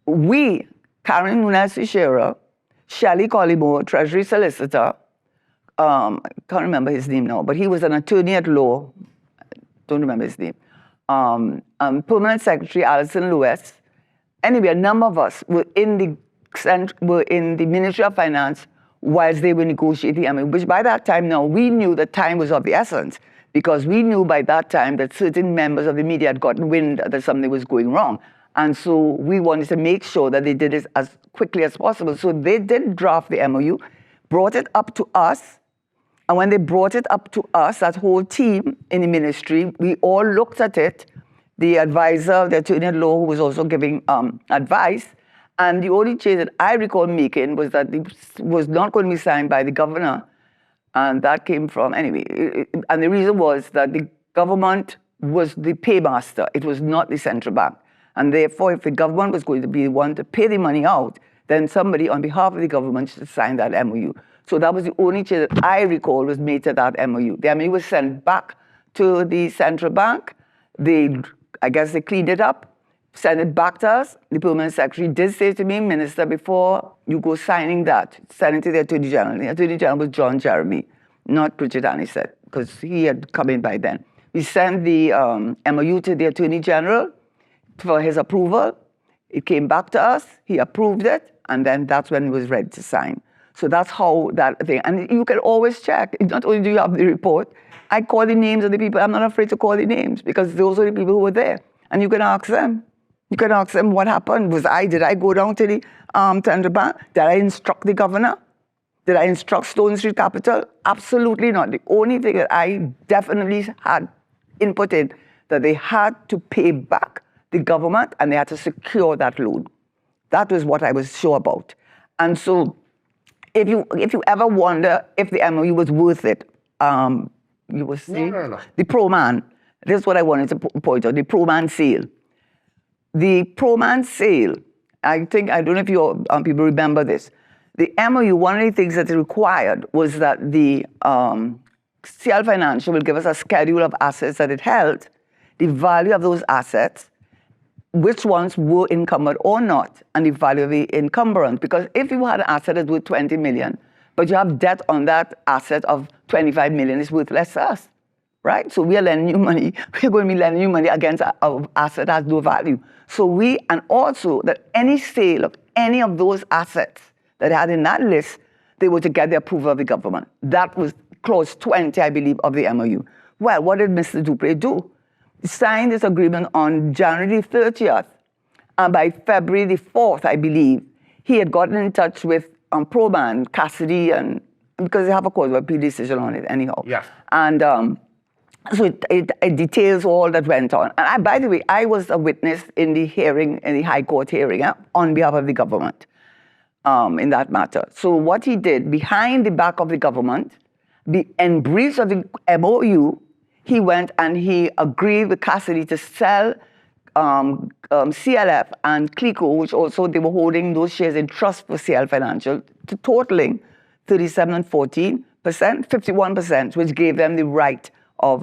We, Karen Nunez Tesheira, Shelley Collymore, Treasury Solicitor, I can't remember his name now, but he was an attorney at law, don't remember his name, Permanent Secretary Alison Lewis. Anyway, a number of us were in the Ministry of Finance whilst they were negotiating, which by that time now, we knew that time was of the essence, because we knew by that time that certain members of the media had gotten wind that something was going wrong. And so we wanted to make sure that they did it as quickly as possible. So they did draft the MOU, brought it up to us, and when they brought it up to us, that whole team in the ministry, we all looked at it. The advisor, the attorney at law, who was also giving advice, and the only change that I recall making was that it was not going to be signed by the governor, and that came from, anyway, and the reason was that the government was the paymaster. It was not the central bank. And therefore, if the government was going to be the one to pay the money out, then somebody on behalf of the government should sign that MOU. So that was the only change that I recall was made to that MOU. The MOU was sent back to the central bank. I guess they cleaned it up, sent it back to us. The permanent secretary did say to me, Minister, before you go signing that, send it to the Attorney General. The Attorney General was John Jeremy, not Richard Anisette, because he had come in by then. We sent the MOU to the Attorney General for his approval. It came back to us, he approved it, and then that's when it was ready to sign. So that's how that thing, and you can always check. Not only do you have the report, I call the names of the people. I'm not afraid to call the names because those are the people who were there. And you can ask them. You can ask them what happened. Did I go down to the central bank? Did I instruct the governor? Did I instruct Stone Street Capital? Absolutely not. The only thing that I definitely had input in, that they had to pay back the government and they had to secure that loan. That was what I was sure about. And so if you ever wonder if the MOU was worth it, you will see the Pro-Man. This is what I wanted to point out, the Pro-Man sale. The Pro-Man sale, I don't know if you people remember this. The MOU, one of the things that it required was that the CL Financial will give us a schedule of assets that it held, the value of those assets, which ones were encumbered or not, and the value of the encumbrance. Because if you had an asset that's worth 20 million, but you have debt on that asset of 25 million, it's worth less to us, right? So we are lending you money. We're going to be lending you money against an asset that has no value. So and also that any sale of any of those assets that they had in that list, they were to get the approval of the government. That was clause 20, I believe, of the MOU. Well, what did Mr. Dupré do? He signed this agreement on January 30th, and by February the 4th, I believe, he had gotten in touch with Pro-Man, Cassidy, and because they have a court of appeal decision on it anyhow. Yes. And so it details all that went on. And by the way, I was a witness in the hearing, in the High Court hearing, on behalf of the government in that matter. So what he did, behind the back of the government, in breach of the MOU, he went and he agreed with Cassidy to sell CLF and CLICO, which also they were holding those shares in trust for CL Financial, to totaling 37 and 14%, 51%, which gave them the right of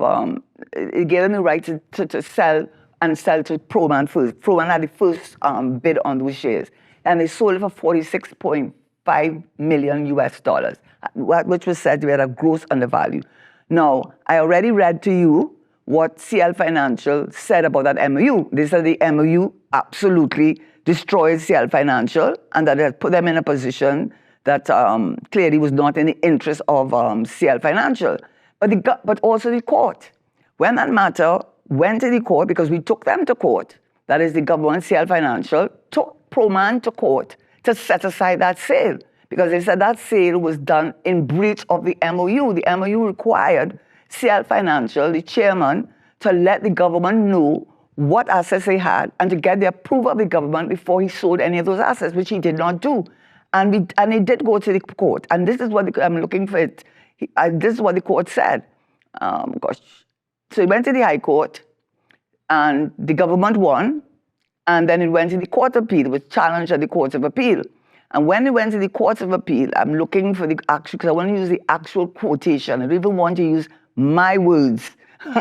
to sell and sell to Proman first. Proman had the first bid on those shares, and they sold it for $46.5 million US, which was said to be at a gross undervalue. Now, I already read to you what CL Financial said about that MOU. They said the MOU absolutely destroyed CL Financial and that it had put them in a position that clearly was not in the interest of CL Financial. But also the court. When that matter went to the court, because we took them to court, that is the government, CL Financial, took Proman to court to set aside that sale, because they said that sale was done in breach of the MOU. The MOU required CL Financial, the chairman, to let the government know what assets they had and to get the approval of the government before he sold any of those assets, which he did not do. And he did go to the court. And this is what I'm looking for it. This is what the court said. So he went to the High Court, and the government won, and then it went to the Court of Appeal. It was challenged at the Court of Appeal. And when it went to the Court of Appeal, I'm looking for the actual, because I want to use the actual quotation. I don't even want to use my words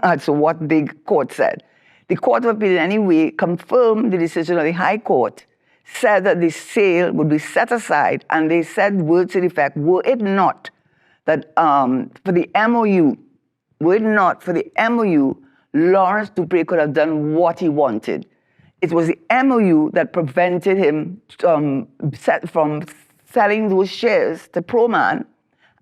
as to what the court said. The Court of Appeal, in any way, confirmed the decision of the High Court, said that the sale would be set aside, and they said words to the effect, were it not that for the MOU, Lawrence Dupree could have done what he wanted. It was the MOU that prevented him from selling those shares to Proman,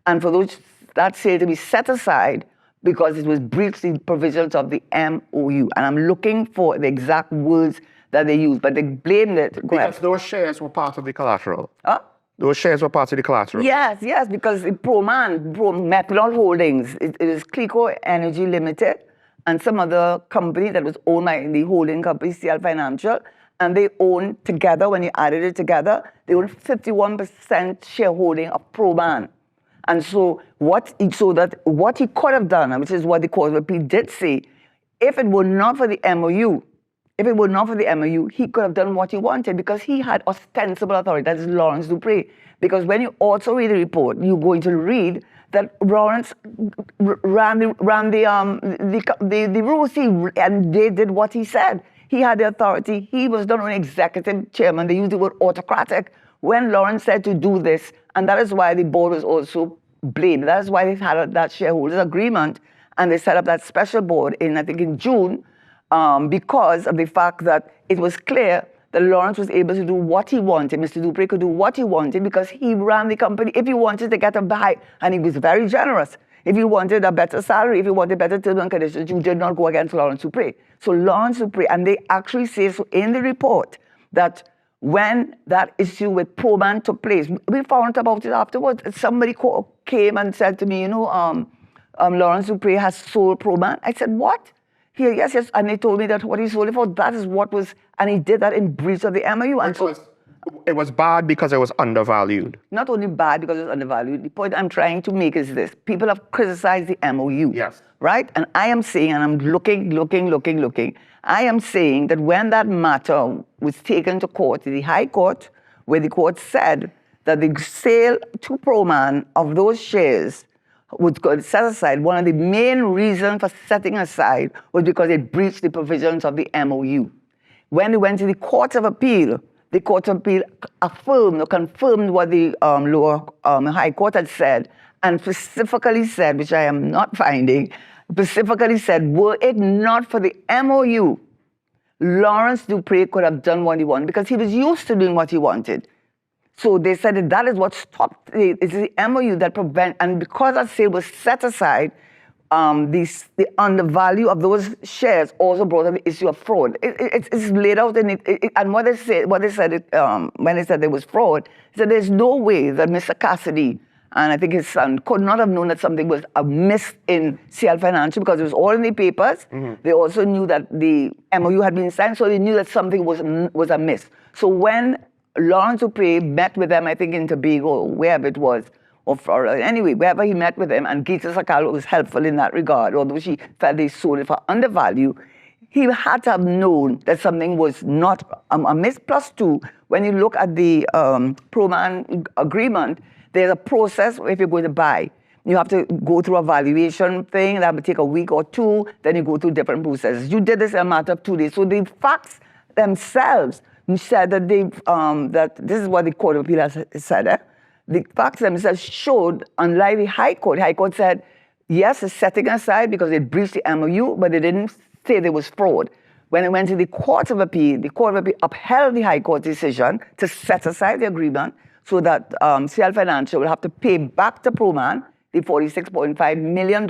and for that sale to be set aside because it was breached the provisions of the MOU. And I'm looking for the exact words that they used, but they blamed it. Because those shares were part of the collateral. Huh? Those shares were part of the collateral. Yes, because Methanol Holdings, it is CLICO Energy Limited, and some other company that was owned by the holding company, CL Financial, and they owned together, when you added it together, they owned 51% shareholding of Proman. And so what he could have done, which is what the Court of Appeal did say, if it were not for the MOU, he could have done what he wanted because he had ostensible authority. That is Lawrence Dupree. Because when you also read the report, you're going to read that Lawrence ran the rules, and they did what he said. He had the authority. He was not only executive chairman, they used the word autocratic when Lawrence said to do this, and that is why the board was also blamed. That is why they had that shareholders agreement, and they set up that special board in June, because of the fact that it was clear that Lawrence was able to do what he wanted. Mr. Dupree could do what he wanted because he ran the company. If he wanted to get a high, and he was very generous. If you wanted a better salary, if you wanted better terms and conditions, you did not go against Lawrence Dupree. So Lawrence Dupree, and they actually say so in the report that when that issue with Proman took place, we found out about it afterwards. Somebody came and said to me, Lawrence Dupree has sold Proman. I said, what? Yes, and they told me that what he sold it for, that is what was, and he did that in breach of the MOU. And it was bad because it was undervalued. Not only bad because it was undervalued, the point I'm trying to make is this. People have criticized the MOU. Yes. Right? And I am saying, and I'm looking, I am saying that when that matter was taken to court, the High Court, where the court said that the sale to Proman of those shares was set aside, one of the main reasons for setting aside was because it breached the provisions of the MOU. When it went to the Court of Appeal, the Court of Appeal affirmed or confirmed what the lower High Court had said, and specifically said, which I am not finding, specifically said, were it not for the MOU, Lawrence Dupree could have done what he wanted because he was used to doing what he wanted. So they said that is what stopped it's the MOU that prevent, and because that sale was set aside, the undervalue of those shares also brought up the issue of fraud. It's laid out in it, and when they said there was fraud, they said there's no way that Mr. Cassidy and I think his son could not have known that something was amiss in CL Financial because it was all in the papers. Mm-hmm. They also knew that the MOU had been signed, so they knew that something was amiss. So when Lawrence Dupree met with them, I think in Tobago, wherever it was, or Florida, anyway, wherever he met with them, and Gita Sakalo was helpful in that regard, although she felt they sold it for undervalue, he had to have known that something was not amiss. Plus two, when you look at the Proman agreement, there's a process if you're going to buy. You have to go through a valuation thing. That would take a week or two. Then you go through different processes. You did this in a matter of 2 days. So the facts themselves said that that this is what the Court of Appeal has said. The facts themselves showed, unlike the High Court said, yes, it's setting aside because it breached the MOU, but they didn't say there was fraud. When it went to the Court of Appeal upheld the High Court decision to set aside the agreement so that CL Financial will have to pay back to Proman the $46.5 million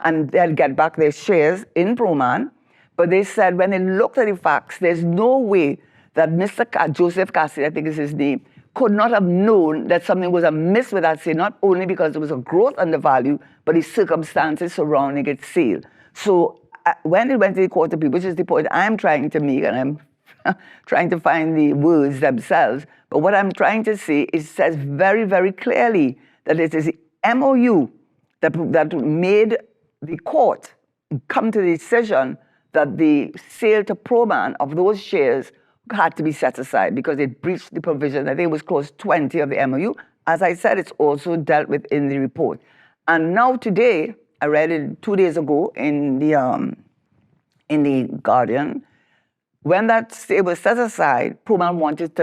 and they'll get back their shares in Proman. But they said when they looked at the facts, there's no way that Mr. Joseph Cassidy, I think is his name, could not have known that something was amiss with that sale, not only because there was a growth undervalue, but the circumstances surrounding its sale. So when it went to the Court of Appeal, which is the point I'm trying to make, and I'm trying to find the words themselves, but what I'm trying to say is it says very, very clearly that it is the MOU that made the court come to the decision that the sale to Proman of those shares had to be set aside because it breached the provision. I think it was clause 20 of the MOU. As I said, it's also dealt with in the report. And now today, I read it 2 days ago in the Guardian, when that sale was set aside, Proman wanted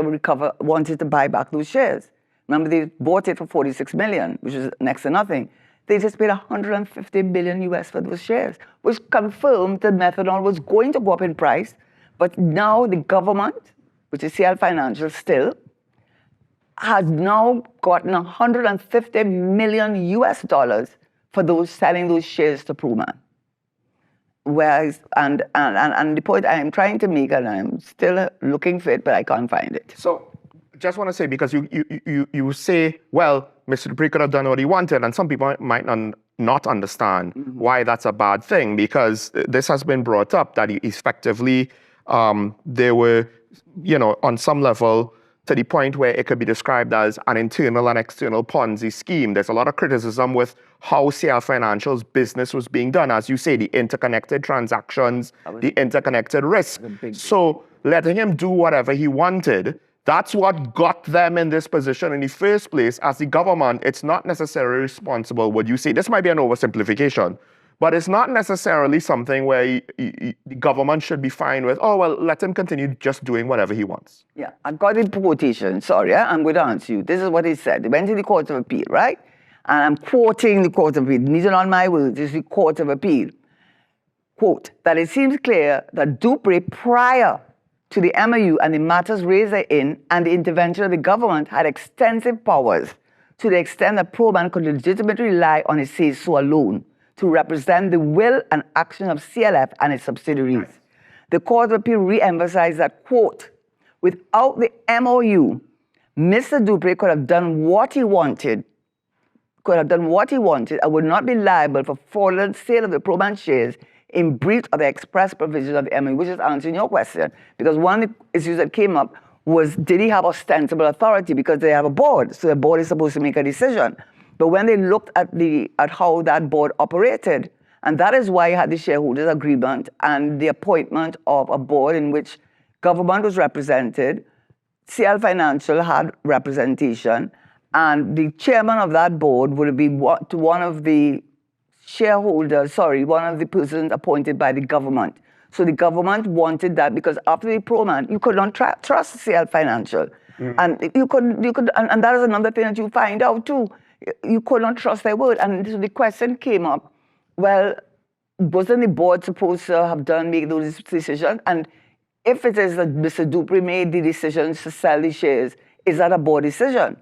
to buy back those shares. Remember, they bought it for $46 million, which is next to nothing. They just paid $150 million US for those shares, which confirmed that methanol was going to go up in price. But now the government, which is CL Financial still, has now gotten $150 million US for those selling those shares to Proman. Whereas, and the point I am trying to make, and I'm still looking for it, but I can't find it. So, just want to say, because you say, well, Mr. Dupree could have done what he wanted, and some people might not understand why that's a bad thing, because this has been brought up that he effectively, there were, on some level, to the point where it could be described as an internal and external Ponzi scheme. There's a lot of criticism with how CL Financial's business was being done. As you say, the interconnected transactions, the interconnected risk. So letting him do whatever he wanted, that's what got them in this position in the first place. As the government, it's not necessarily responsible, would you say? This might be an oversimplification, but it's not necessarily something where the government should be fine with, oh, well, let him continue just doing whatever he wants. Yeah, I got the quotation. Sorry, I'm going to answer you. This is what he said. They went to the Court of Appeal, right? And I'm quoting the Court of Appeal. These are not my words. This is the Court of Appeal. Quote, that it seems clear that Dupree, prior to the MOU and the matters raised therein and the intervention of the government, had extensive powers to the extent that Proman could legitimately rely on his say-so alone to represent the will and action of CLF and its subsidiaries. Right. The Court of Appeal re-emphasized that, quote, without the MOU, Mr. Dupree could have done what he wanted, and would not be liable for fraudulent sale of the Proman shares in breach of the express provisions of the MOU, which is answering your question. Because one of the issues that came up was, did he have ostensible authority? Because they have a board, so the board is supposed to make a decision. But when they looked at how that board operated, and that is why you had the shareholders agreement and the appointment of a board in which government was represented, CL Financial had representation, and the chairman of that board would be one of the persons appointed by the government. So the government wanted that because after the Proman, you could not trust CL Financial. And you could, and that is another thing that you find out too. You could not trust their word. And so the question came up, well, wasn't the board supposed to have made those decisions? And if it is that Mr. Dupree made the decisions to sell the shares, is that a board decision?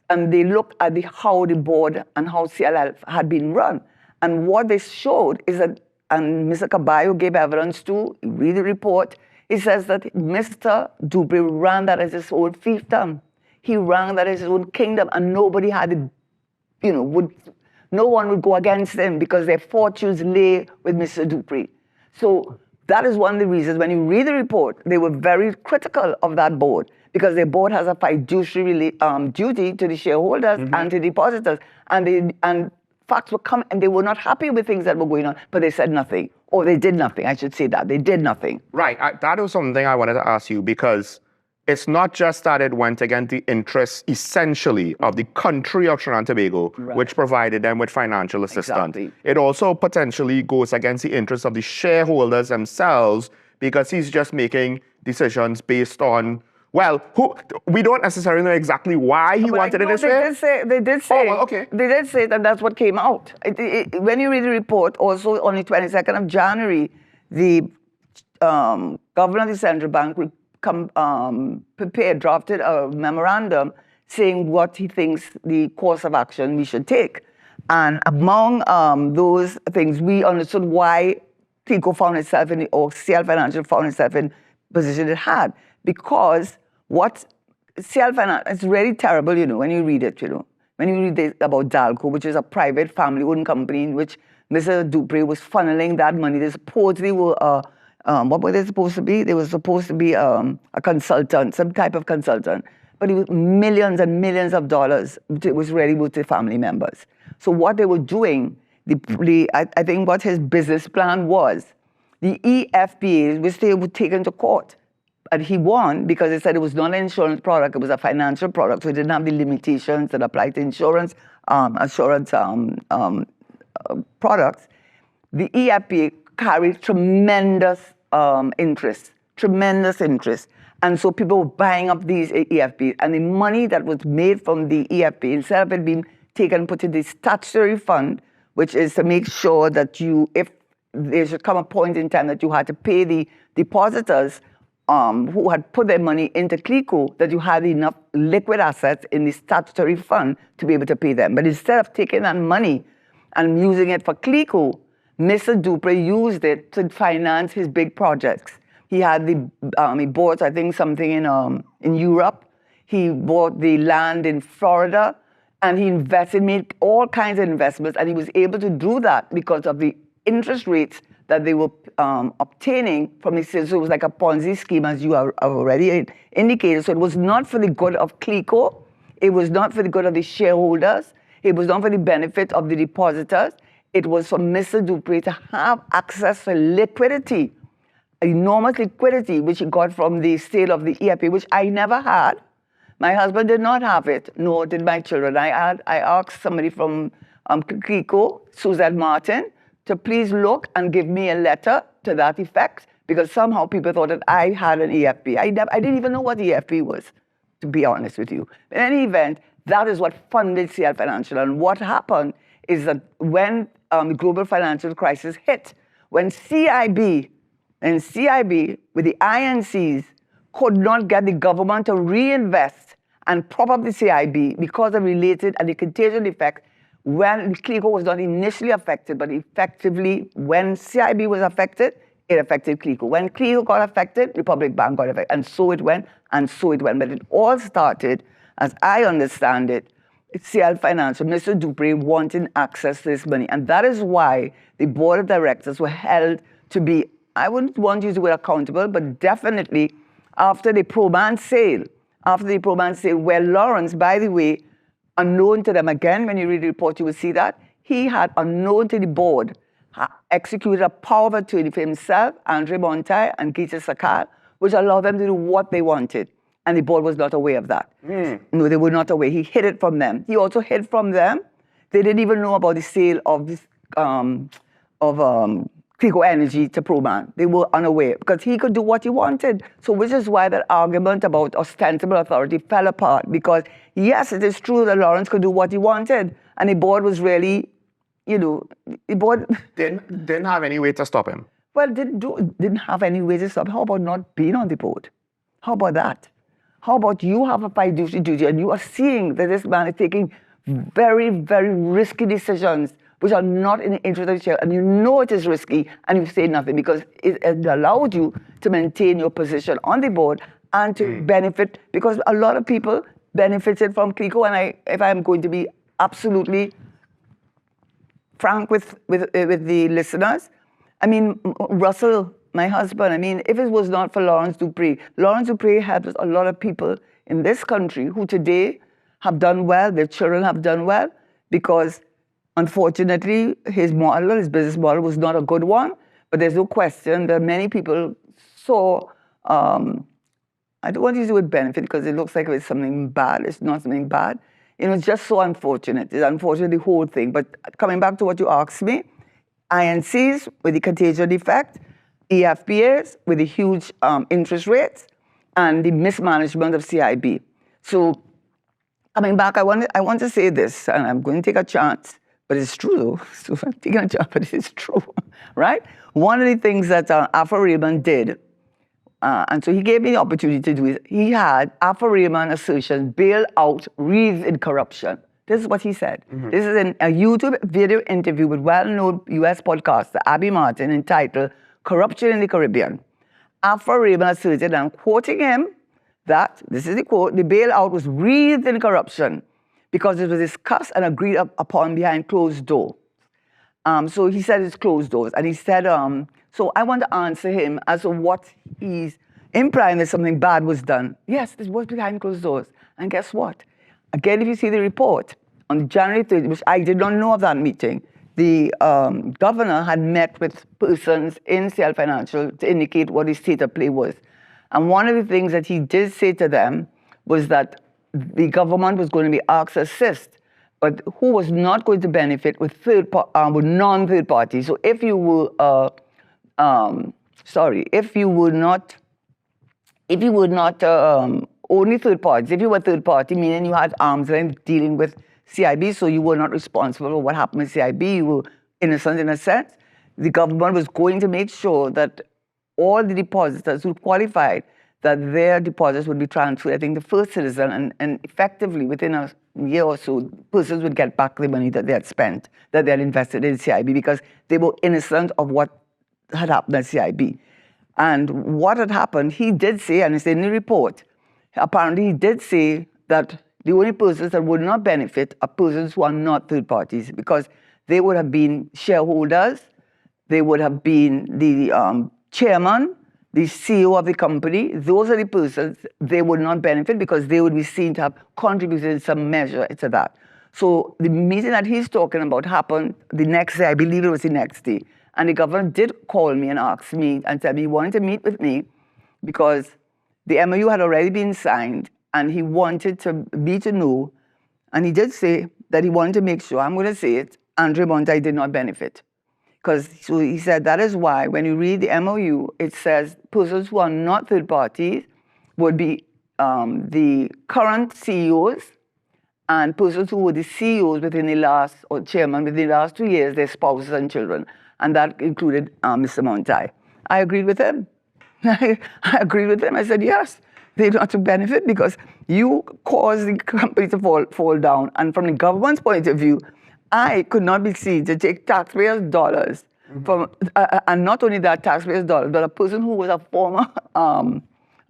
And they looked at how the board and how CLF had been run. And what they showed is that, and Mr. Caballo gave evidence to, read the report, he says that Mr. Dupree ran that as his own fiefdom. He ran that as his own kingdom, and nobody had, no one would go against him because their fortunes lay with Mr. Dupree. So that is one of the reasons when you read the report, they were very critical of that board because their board has a fiduciary duty to the shareholders and to depositors. And facts were coming, and they were not happy with things that were going on, but they said nothing. Or they did nothing, I should say that. They did nothing. Right, that was something I wanted to ask you because it's not just that it went against the interests essentially of the country of Trinidad and Tobago, which provided them with financial assistance. Exactly. It also potentially goes against the interests of the shareholders themselves, because he's just making decisions based on, well, we don't necessarily know exactly why he wanted it this way. They did say, well, okay. They did say that that's what came out. When you read the report, also on the 22nd of January, the governor of the central bank drafted a memorandum saying what he thinks the course of action we should take. And among those things, we understood why CLICO found itself or CL Financial found itself in the position it had. Because what CL Financial, it's really terrible, when you read it, When you read about Dalco, which is a private family-owned company in which Mr. Dupree was funneling that money. They supposedly were, what were they supposed to be? They were supposed to be a consultant, some type of consultant. But it was millions and millions of dollars. It was really with the family members. So what they were doing, I think what his business plan was, the EFPAs, which they were taken to court. But he won because they said it was not an insurance product, it was a financial product, so it didn't have the limitations that apply to insurance products. The EFPA carried tremendous interest. And so people were buying up these EFPs, and the money that was made from the EFP, instead of it being taken and put in the statutory fund, which is to make sure that if there should come a point in time that you had to pay the depositors who had put their money into CLICO, that you had enough liquid assets in the statutory fund to be able to pay them. But instead of taking that money and using it for CLICO, Mr. Dupree used it to finance his big projects. He bought, I think, something in Europe. He bought the land in Florida, and he made all kinds of investments, and he was able to do that because of the interest rates that they were obtaining from the sales. So it was like a Ponzi scheme, as you have already indicated. So it was not for the good of CLICO. It was not for the good of the shareholders. It was not for the benefit of the depositors. It was for Mr. Dupree to have access to liquidity, enormous liquidity, which he got from the sale of the EFP, which I never had. My husband did not have it, nor did my children. I asked somebody from CLICO, Suzette Martin, to please look and give me a letter to that effect, because somehow people thought that I had an EFP. I didn't even know what EFP was, to be honest with you. In any event, that is what funded CL Financial. And what happened is that when the global financial crisis hit, when CIB with the INCs could not get the government to reinvest and prop up the CIB because of related and the contagion effect, when CLICO was not initially affected, but effectively when CIB was affected, it affected CLICO. When CLICO got affected, Republic Bank got affected. And so it went, and so it went. But it all started, as I understand it, CL Financial, Mr. Dupree wanting access to this money. And that is why the board of directors were held to be, I wouldn't want to use the word accountable, but definitely after the Proban sale, where Lawrence, by the way, unknown to them, again, when you read the report, you will see that, he had, unknown to the board, executed a power of attorney for himself, Andre Montai, and Gita Sakal, which allowed them to do what they wanted. And the board was not aware of that. No, they were not aware. He hid it from them. He also hid from them. They didn't even know about the sale of this, CLICO Energy to Proban. They were unaware because he could do what he wanted. So which is why that argument about ostensible authority fell apart, because yes, it is true that Lawrence could do what he wanted, and the board was really, the board didn't have any way to stop him. Well, didn't have any way to stop. How about not being on the board? How about that? How about you have a fiduciary duty and you are seeing that this man is taking very, very risky decisions which are not in the interest of the share, and you know it is risky, and you say nothing because it allowed you to maintain your position on the board and to benefit, because a lot of people benefited from CLICO, and if I'm going to be absolutely frank with the listeners, I mean, Russell, my husband, I mean, if it was not for Lawrence Dupree helped a lot of people in this country who today have done well, their children have done well, because unfortunately, his business model was not a good one, but there's no question that many people saw I don't want to use the word benefit because it looks like it's something bad. It's not something bad. It's just so unfortunate. It's unfortunate, the whole thing. But coming back to what you asked me, INCs with the contagion effect, EFPAs with the huge interest rates, and the mismanagement of CIB. So coming back, I want to say this, and I'm going to take a chance, but it's true though. So I'm taking a chance, but it's true, right? One of the things that Afro Raymond did, and so he gave me the opportunity to do it, he had Afro Raymond assertions bail out wreathed in corruption. This is what he said. Mm-hmm. This is a YouTube video interview with well-known US podcaster Abby Martin entitled Corruption in the Caribbean. Afro Raymond asserted, and I'm quoting him, that, this is the quote, the bailout was wreathed in corruption because it was discussed and agreed upon behind closed doors. So he said it's closed doors. And he said, so I want to answer him as to what he's implying that something bad was done. Yes, this was behind closed doors. And guess what? Again, if you see the report, on January 30th, which I did not know of that meeting, the governor had met with persons in CL Financial to indicate what the state of play was. And one of the things that he did say to them was that the government was going to be asked to assist, but who was not going to benefit with non-third parties. So if you were, if you were not only third parties, if you were third party, meaning you had arms length dealing with CIB, so you were not responsible for what happened with CIB, you were innocent in a sense, the government was going to make sure that all the depositors who qualified, that their deposits would be transferred, I think, the first citizen, and effectively within a year or so, persons would get back the money that they had spent, that they had invested in CIB, because they were innocent of what had happened at CIB. And what had happened, he did say, and it's in the report, apparently he did say that the only persons that would not benefit are persons who are not third parties, because they would have been shareholders, they would have been the chairman, the CEO of the company. Those are the persons they would not benefit because they would be seen to have contributed in some measure to that. So the meeting that he's talking about happened the next day, I believe it was the next day. And the governor did call me and ask me and said he wanted to meet with me because the MOU had already been signed and he wanted me to know, and he did say that he wanted to make sure, I'm going to say it, Andre Monti did not benefit. So he said that is why when you read the MOU, it says persons who are not third parties would be the current CEOs and persons who were the CEOs within the last, or chairman within the last 2 years, their spouses and children. And that included Mr. Monti. I agreed with him. I agreed with him. I said, yes, they don't have to benefit because you caused the company to fall down. And from the government's point of view, I could not be seen to take taxpayers' dollars from, and not only that, taxpayers' dollars, but a person who was a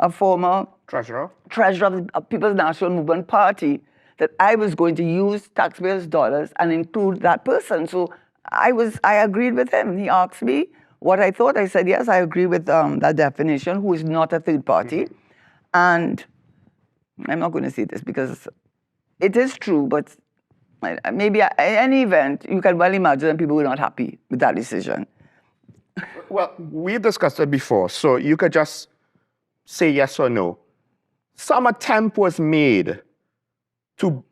former treasurer of the People's National Movement Party, that I was going to use taxpayers' dollars and include that person. So I agreed with him. He asked me what I thought. I said, yes, I agree with that definition, who is not a third party. And I'm not going to say this because it is true, but maybe in any event, you can well imagine that people were not happy with that decision. Well, we discussed it before, so you could just say yes or no. Some attempt was made to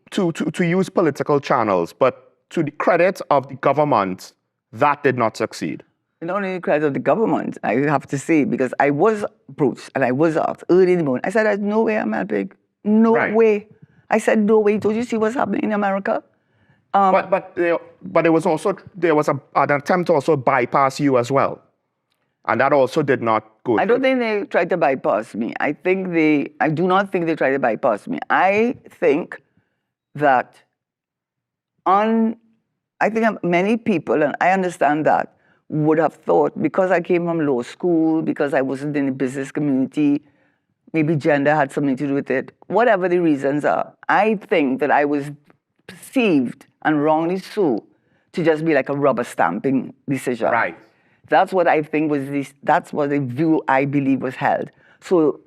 use political channels, but to the credit of the government, that did not succeed. Not only the credit of the government, I have to say, because I was approached and I was asked early in the morning. I said, there's no way I'm helping. No way. I said, no way. Don't you see what's happening in America? But there was an attempt to also bypass you as well. And that also did not go through. I don't think they tried to bypass me. I do not think they tried to bypass me. I think that I think many people, and I understand that, would have thought because I came from law school, because I wasn't in the business community, maybe gender had something to do with it, whatever the reasons are, I think that I was perceived, and wrongly so, to just be like a rubber stamping decision. Right. That's what I think that's what the view I believe was held. So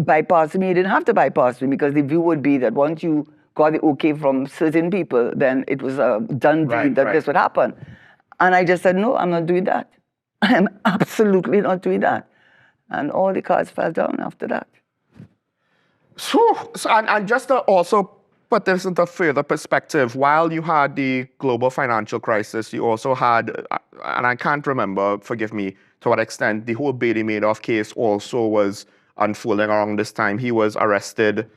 bypassing me, you didn't have to bypass me because the view would be that once you got the okay from certain people, then it was a done deal that this would happen. And I just said, no, I'm not doing that. I'm absolutely not doing that. And all the cards fell down after that. And just to also put this into further perspective, while you had the global financial crisis, you also had, and I can't remember, forgive me, to what extent the whole Bailey Madoff case also was unfolding around this time. He was arrested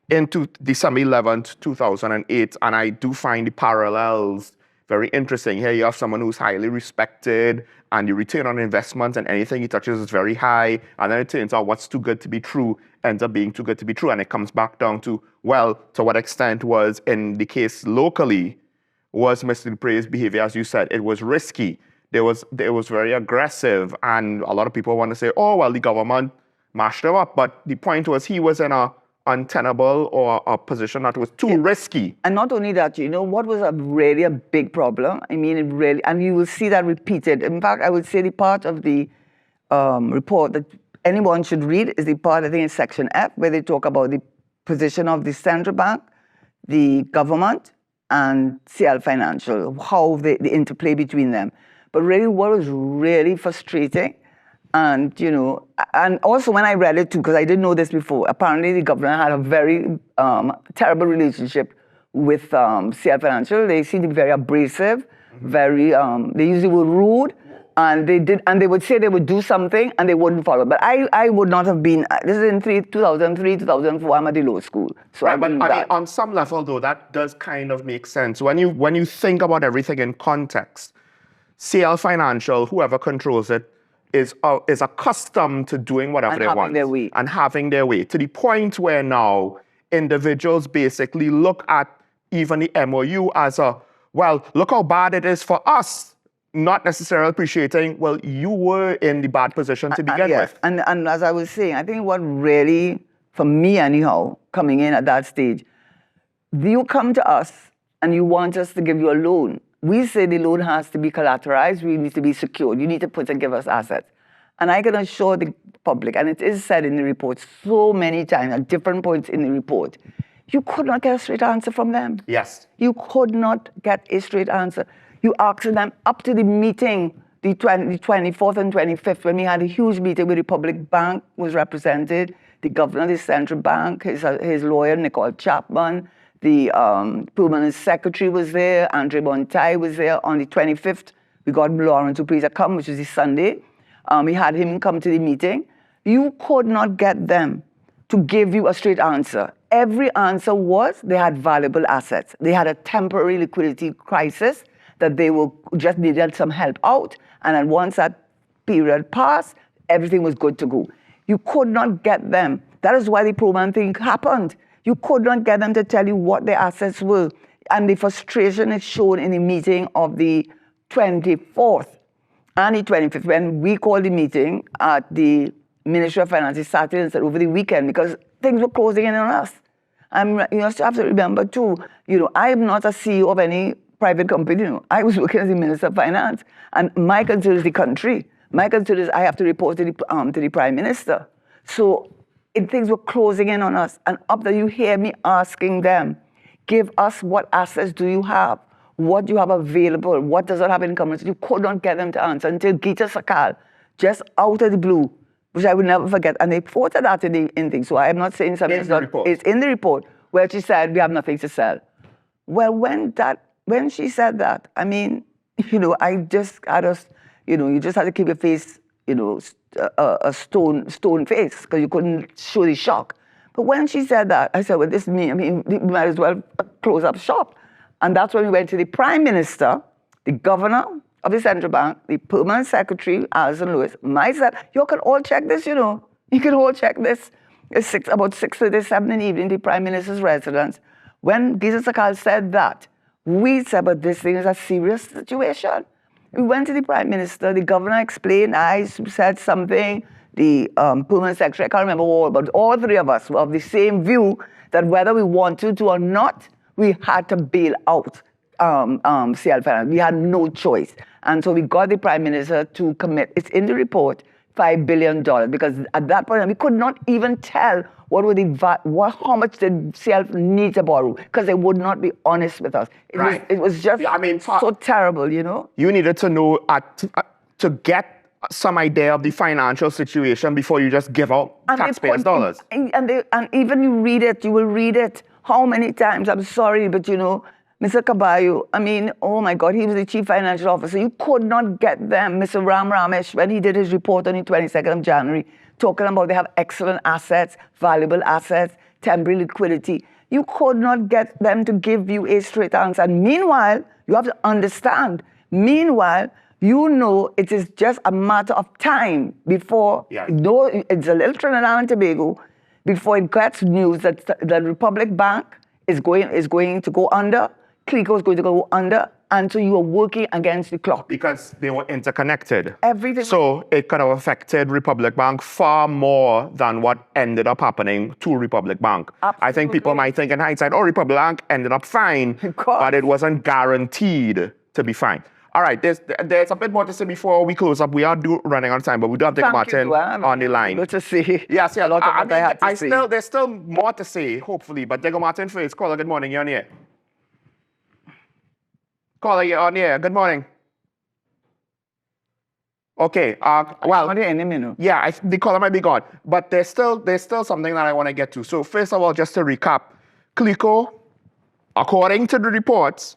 into December 11th, 2008, and I do find the parallels very interesting. Here you have someone who's highly respected, and the return on investment and anything he touches is very high, and then it turns out what's too good to be true ends up being too good to be true, and it comes back down to, well, to what extent was, in the case locally, was Mr. Dupre's behavior, as you said, it was risky. It was very aggressive, and a lot of people want to say, oh, well, the government mashed him up, but the point was he was in a untenable or a position that was too risky. And not only that, you know, what was really a big problem? I mean, it really, and you will see that repeated. In fact, I would say the part of the report that anyone should read is the part, I think, in section F, where they talk about the position of the central bank, the government, and CL Financial, how the interplay between them. But really, what was really frustrating, and, you know, and also when I read it too, because I didn't know this before, apparently the governor had a very terrible relationship with CL Financial. They seemed to be very abrasive, very, they usually were rude, and they would say they would do something and they wouldn't follow. But I would not have been, this is in 2003, 2004, I'm at the law school. So right, but I mean, on some level though, that does kind of make sense. When you think about everything in context, CL Financial, whoever controls it, is accustomed to doing whatever they want and having their way, to the point where now individuals basically look at even the MOU as a, well, look how bad it is for us, not necessarily appreciating, well, you were in the bad position to begin with. And as I was saying, I think what really, for me anyhow, coming in at that stage, you come to us and you want us to give you a loan. We say the loan has to be collateralized, we need to be secured, you need to put and give us assets. And I can assure the public, and it is said in the report so many times at different points in the report, you could not get a straight answer from them. Yes. You could not get a straight answer. You asked them up to the meeting, the 24th and 25th, when we had a huge meeting where the public bank was represented, the governor of the central bank, his lawyer, Nicole Chapman, the permanent secretary was there, Andre Montai was there. On the 25th, we got Lawrence Dupree to come, which is the Sunday. We had him come to the meeting. You could not get them to give you a straight answer. Every answer was they had valuable assets. They had a temporary liquidity crisis that they just needed some help out. And then once that period passed, everything was good to go. You could not get them. That is why the Proman thing happened. You could not get them to tell you what their assets were. And the frustration is shown in the meeting of the 24th and the 25th, when we called the meeting at the Ministry of Finance. It started and said over the weekend because things were closing in on us. And you have to remember too, you know, I am not a CEO of any private company. You know, I was working as the Minister of Finance, and my concern is the country. My concern is I have to report to the Prime Minister. So things were closing in on us, and up there you hear me asking them, give us what assets do you have? What do you have available? What does not have in common? You could not get them to answer until Gita Sakal, just out of the blue, which I will never forget, and they quoted that in things. So I am not saying something. It's in the report where she said we have nothing to sell. Well, when she said that, I mean, you know, I just had us, you know, you just had to keep your face, you know, a stone face, because you couldn't show the shock. But when she said that, I said, well, this is me. I mean, we might as well close up shop. And that's when we went to the Prime Minister, the Governor of the Central Bank, the Permanent Secretary, Alison Lewis, myself. You can all check this, you know. You can all check this. It's about 6:37 in the evening, the Prime Minister's residence. When Gita Sakal said that, we said, but this thing is a serious situation. We went to the Prime Minister, the Governor explained, I said something, the Permanent Secretary, I can't remember all, but all three of us were of the same view that whether we wanted to or not, we had to bail out CL Finance. We had no choice. And so we got the Prime Minister to commit, it's in the report, $5 billion, because at that point, we could not even tell how much did CL need to borrow, because they would not be honest with us. It was just so terrible, you know? You needed to know, to get some idea of the financial situation before you just give out taxpayers' dollars. And even you read it, you will read it how many times? I'm sorry, but you know, Mr. Caballo, I mean, oh my God, he was the chief financial officer. You could not get them. Mr. Ram Ramesh, when he did his report on the 22nd of January, talking about they have excellent assets, valuable assets, temporary liquidity. You could not get them to give you a straight answer. And meanwhile, you have to understand, meanwhile, you know it is just a matter of time before, though it's a little Trinidad and Tobago, before it gets news that the Republic Bank is going to go under, CLICO is going to go under, and so you are working against the clock. Because they were interconnected. Everything. So it could have affected Republic Bank far more than what ended up happening to Republic Bank. Absolutely. I think people might think in hindsight, oh, Republic Bank ended up fine, but it wasn't guaranteed to be fine. All right, there's a bit more to say before we close up. We are running out of time, but we do have Dick Martin on the line. Good to see. Yes, yeah, a lot of what I had to say. There's still more to say, hopefully, but Dick Martin first. Caller, good morning, you're on the air. Caller, you're on the air. Good morning. Okay, well, yeah, the caller might be gone, but there's still something that I want to get to. So first of all, just to recap, CLICO, according to the reports,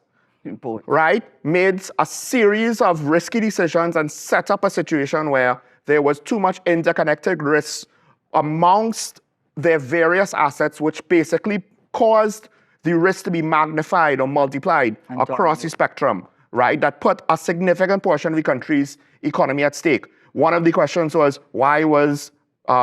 right, made a series of risky decisions and set up a situation where there was too much interconnected risk amongst their various assets, which basically caused the risk to be magnified or multiplied across the spectrum, right? That put a significant portion of the country's economy at stake. One of the questions was, why was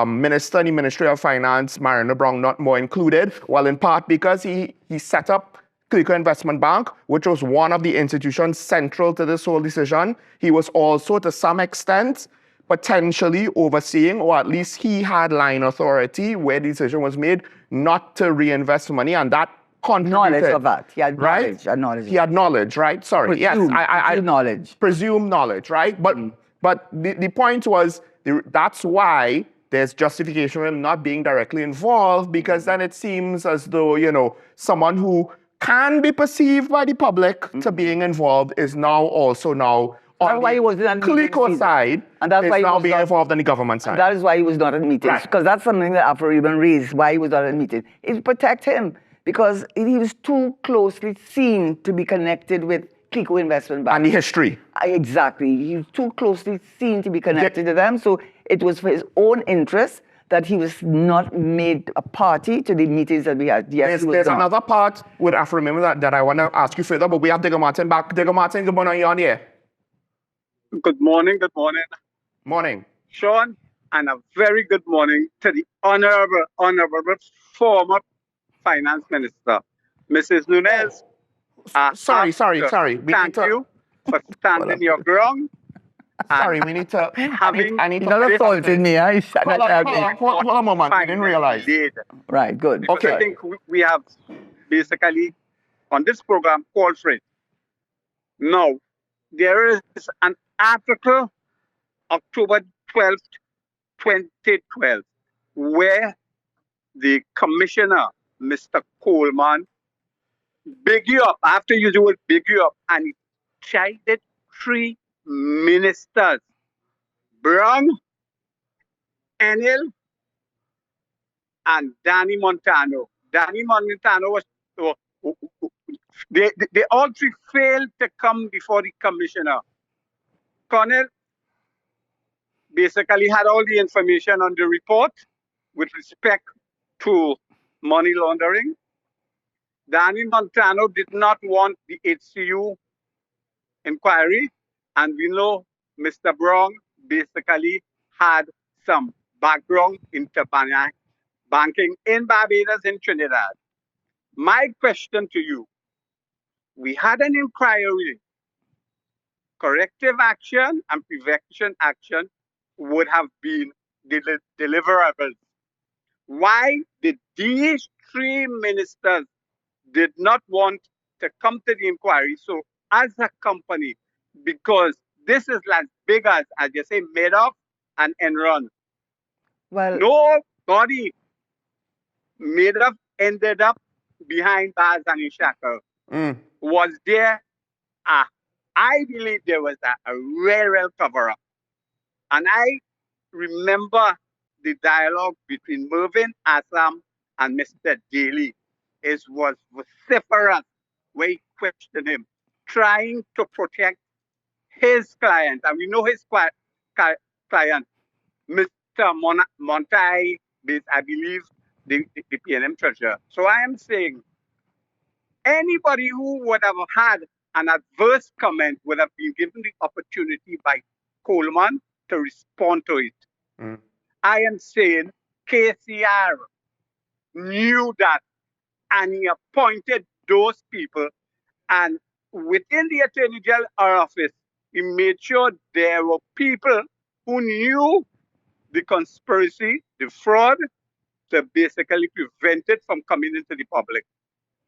Minister in the Ministry of Finance, Marina Brown, not more included? Well, in part because he set up CLICO Investment Bank, which was one of the institutions central to this whole decision. He was also, to some extent, potentially overseeing, or at least he had line authority where the decision was made not to reinvest money, and that contributed. Knowledge of that. He had right? knowledge. He had knowledge, right? Sorry. Presumed, yes, I knowledge. Presumed knowledge, right? But the point was, that's why there's justification for him not being directly involved, because then it seems as though, you know, someone who can be perceived by the public to being involved is now also now on the CLICO side, and that's why now being involved on the government side. That is why he was not at meetings, because that's something that Afro-Ribbon raised, why he was not at meetings. It protect him, because he was too closely seen to be connected with CLICO Investment Bank. And the history. Exactly. He was too closely seen to be connected to them, so it was for his own interest that he was not made a party to the meetings that we had. Yes, there's another part with Afro-Ribbon that I want to ask you further, but we have Digger Martin back. Digger Martin, good morning, you're on the air. Good morning, good morning. Morning. Sean, and a very good morning to the honorable former Finance Minister, Mrs. Nunez. Sorry. Thank you for standing your ground. Sorry, we need to. I need to. You're not assaulting me, huh? Hold on a moment. I didn't realize. Right, good. Because I think we have basically on this program called for it. Now, there is an article, October 12th, 2012, where the commissioner, Mr. Coleman, big you up, after you do it, big you up, and he chided 3 ministers, Brown, Enel, and Danny Montano. Danny Montano was, they all 3 failed to come before the commissioner. Connell basically had all the information on the report with respect to money laundering. Danny Montano did not want the HCU inquiry, and we know Mr. Brown basically had some background into banking in Barbados and Trinidad. My question to you, we had an inquiry. Corrective action and prevention action would have been deliverables. Why did these 3 ministers did not want to come to the inquiry? So as a company, because this is as big as you say, Madoff and Enron. Well, nobody Madoff ended up behind bars and in shackles. Was there I believe there was a real cover-up. And I remember the dialogue between Mervyn Assam and Mr. Daly. It was vociferous, where he questioned him, trying to protect his client. And we know his client, Mr. Montai, I believe, the PNM treasurer. So I am saying anybody who would have had an adverse comment would have been given the opportunity by Coleman to respond to it. Mm. I am saying KCR knew that and he appointed those people. And within the Attorney General office, he made sure there were people who knew the conspiracy, the fraud, to basically prevent it from coming into the public.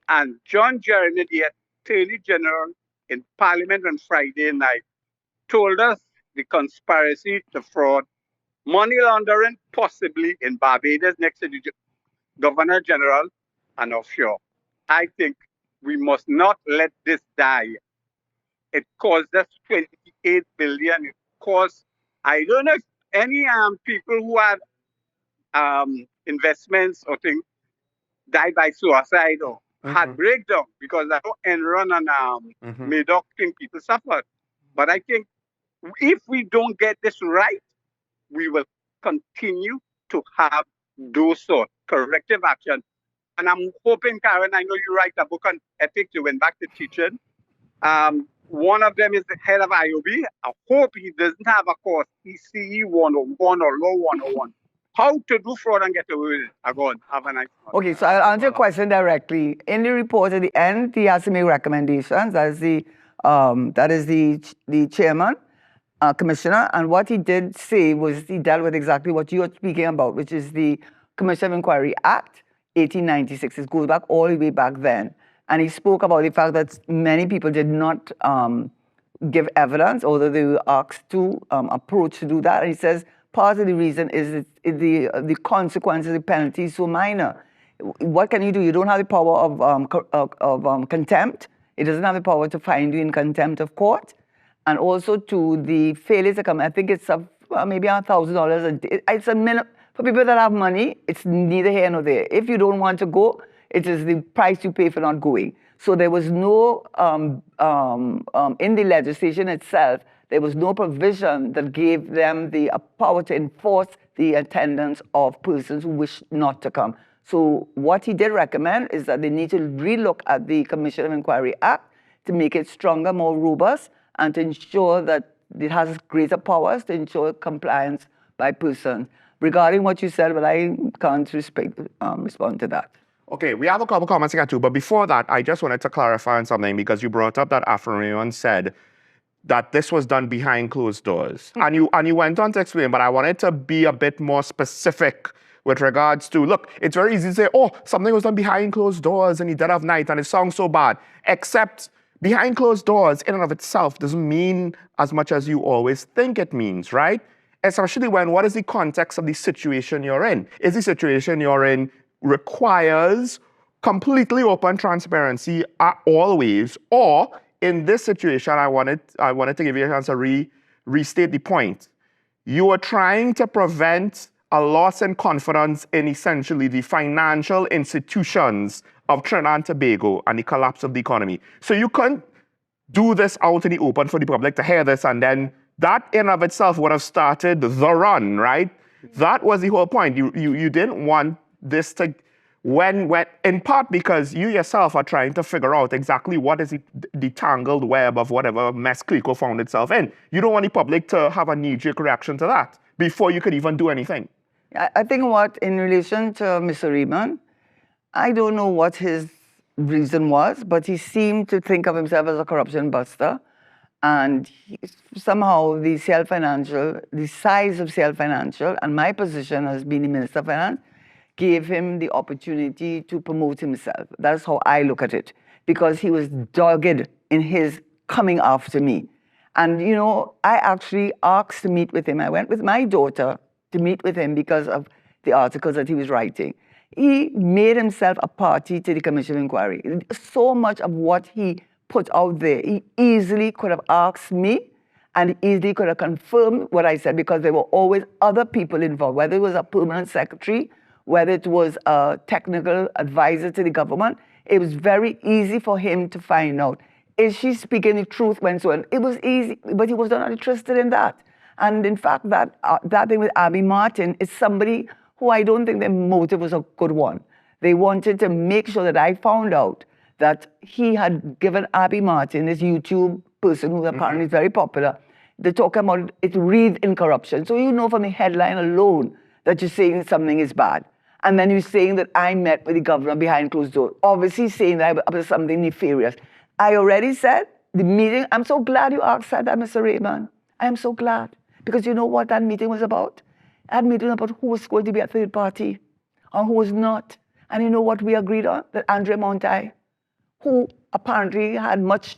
And John Jeremy, the Attorney General, in Parliament on Friday night, told us the conspiracy to fraud, money laundering, possibly in Barbados next to the Governor General and offshore. I think we must not let this die. It cost us 28 billion. It cost, I don't know if any people who had investments or things died by suicide or had breakdown, because I know Enron and Madoc thing people suffered. But I think if we don't get this right, we will continue to have those sort corrective action. And I'm hoping, Karen, I know you write a book on ethics, you went back to teaching. One of them is the head of IOB. I hope he doesn't have a course, ECE 101 or Law 101. How to do fraud and get away with it. Go on, have a nice one. Okay, so I'll answer your question directly. In the report at the end, he has to make recommendations. That is the chairman, commissioner, and what he did say was he dealt with exactly what you are speaking about, which is the Commission of Enquiry Act 1896. It goes back all the way back then. And he spoke about the fact that many people did not give evidence, although they were asked to approach to do that. And he says part of the reason is the consequences, the penalties so minor. What can you do? You don't have the power of contempt. It doesn't have the power to find you in contempt of court. And also to the failures to come, I think it's maybe $1,000 a day. It's a minimum. For people that have money, it's neither here nor there. If you don't want to go, it is the price you pay for not going. So there was no, in the legislation itself, there was no provision that gave them the power to enforce the attendance of persons who wish not to come. So what he did recommend is that they need to relook at the Commission of Enquiry Act to make it stronger, more robust, and to ensure that it has greater powers to ensure compliance by persons. Regarding what you said, but I can't respond to that. Okay, we have a couple comments to get to, but before that, I just wanted to clarify on something because you brought up that Afro said that this was done behind closed doors. And you went on to explain, but I wanted to be a bit more specific with regards to, look, it's very easy to say, oh, something was done behind closed doors in the dead of night, and it sounds so bad, except behind closed doors in and of itself doesn't mean as much as you always think it means, right? Especially when, what is the context of the situation you're in? Is the situation you're in requires completely open transparency always, or in this situation, I wanted to give you a chance to restate the point. You are trying to prevent a loss in confidence in essentially the financial institutions of Trinidad and Tobago and the collapse of the economy. So you couldn't do this out in the open for the public to hear this, and then that in and of itself would have started the run, right? That was the whole point. You didn't want this to, when in part because you yourself are trying to figure out exactly what is the tangled web of whatever mess CLICO found itself in. You don't want the public to have a knee-jerk reaction to that before you could even do anything. I think in relation to Mr. Riemann, I don't know what his reason was, but he seemed to think of himself as a corruption buster. And somehow the size of CL Financial, and my position as being the Minister of Finance, gave him the opportunity to promote himself. That's how I look at it, because he was dogged in his coming after me. And, you know, I actually asked to meet with him. I went with my daughter to meet with him because of the articles that he was writing. He made himself a party to the Commission of Enquiry. So much of what he put out there, he easily could have asked me, and easily could have confirmed what I said because there were always other people involved, whether it was a permanent secretary, whether it was a technical advisor to the government. It was very easy for him to find out. Is she speaking the truth when so on? It was easy, but he was not interested in that. And in fact, that thing with Abby Martin is somebody who I don't think their motive was a good one. They wanted to make sure that I found out that he had given Abby Martin, this YouTube person who apparently is very popular, to talk about it wreathed in corruption. So you know from the headline alone that you're saying something is bad. And then you're saying that I met with the governor behind closed doors, obviously saying that I was something nefarious. I already said, the meeting, I'm so glad you asked that, Mr. Raymond. I am so glad. Because you know what that meeting was about? That meeting was about who was going to be a third party and who was not. And you know what we agreed on? That Andre Montai, who apparently had much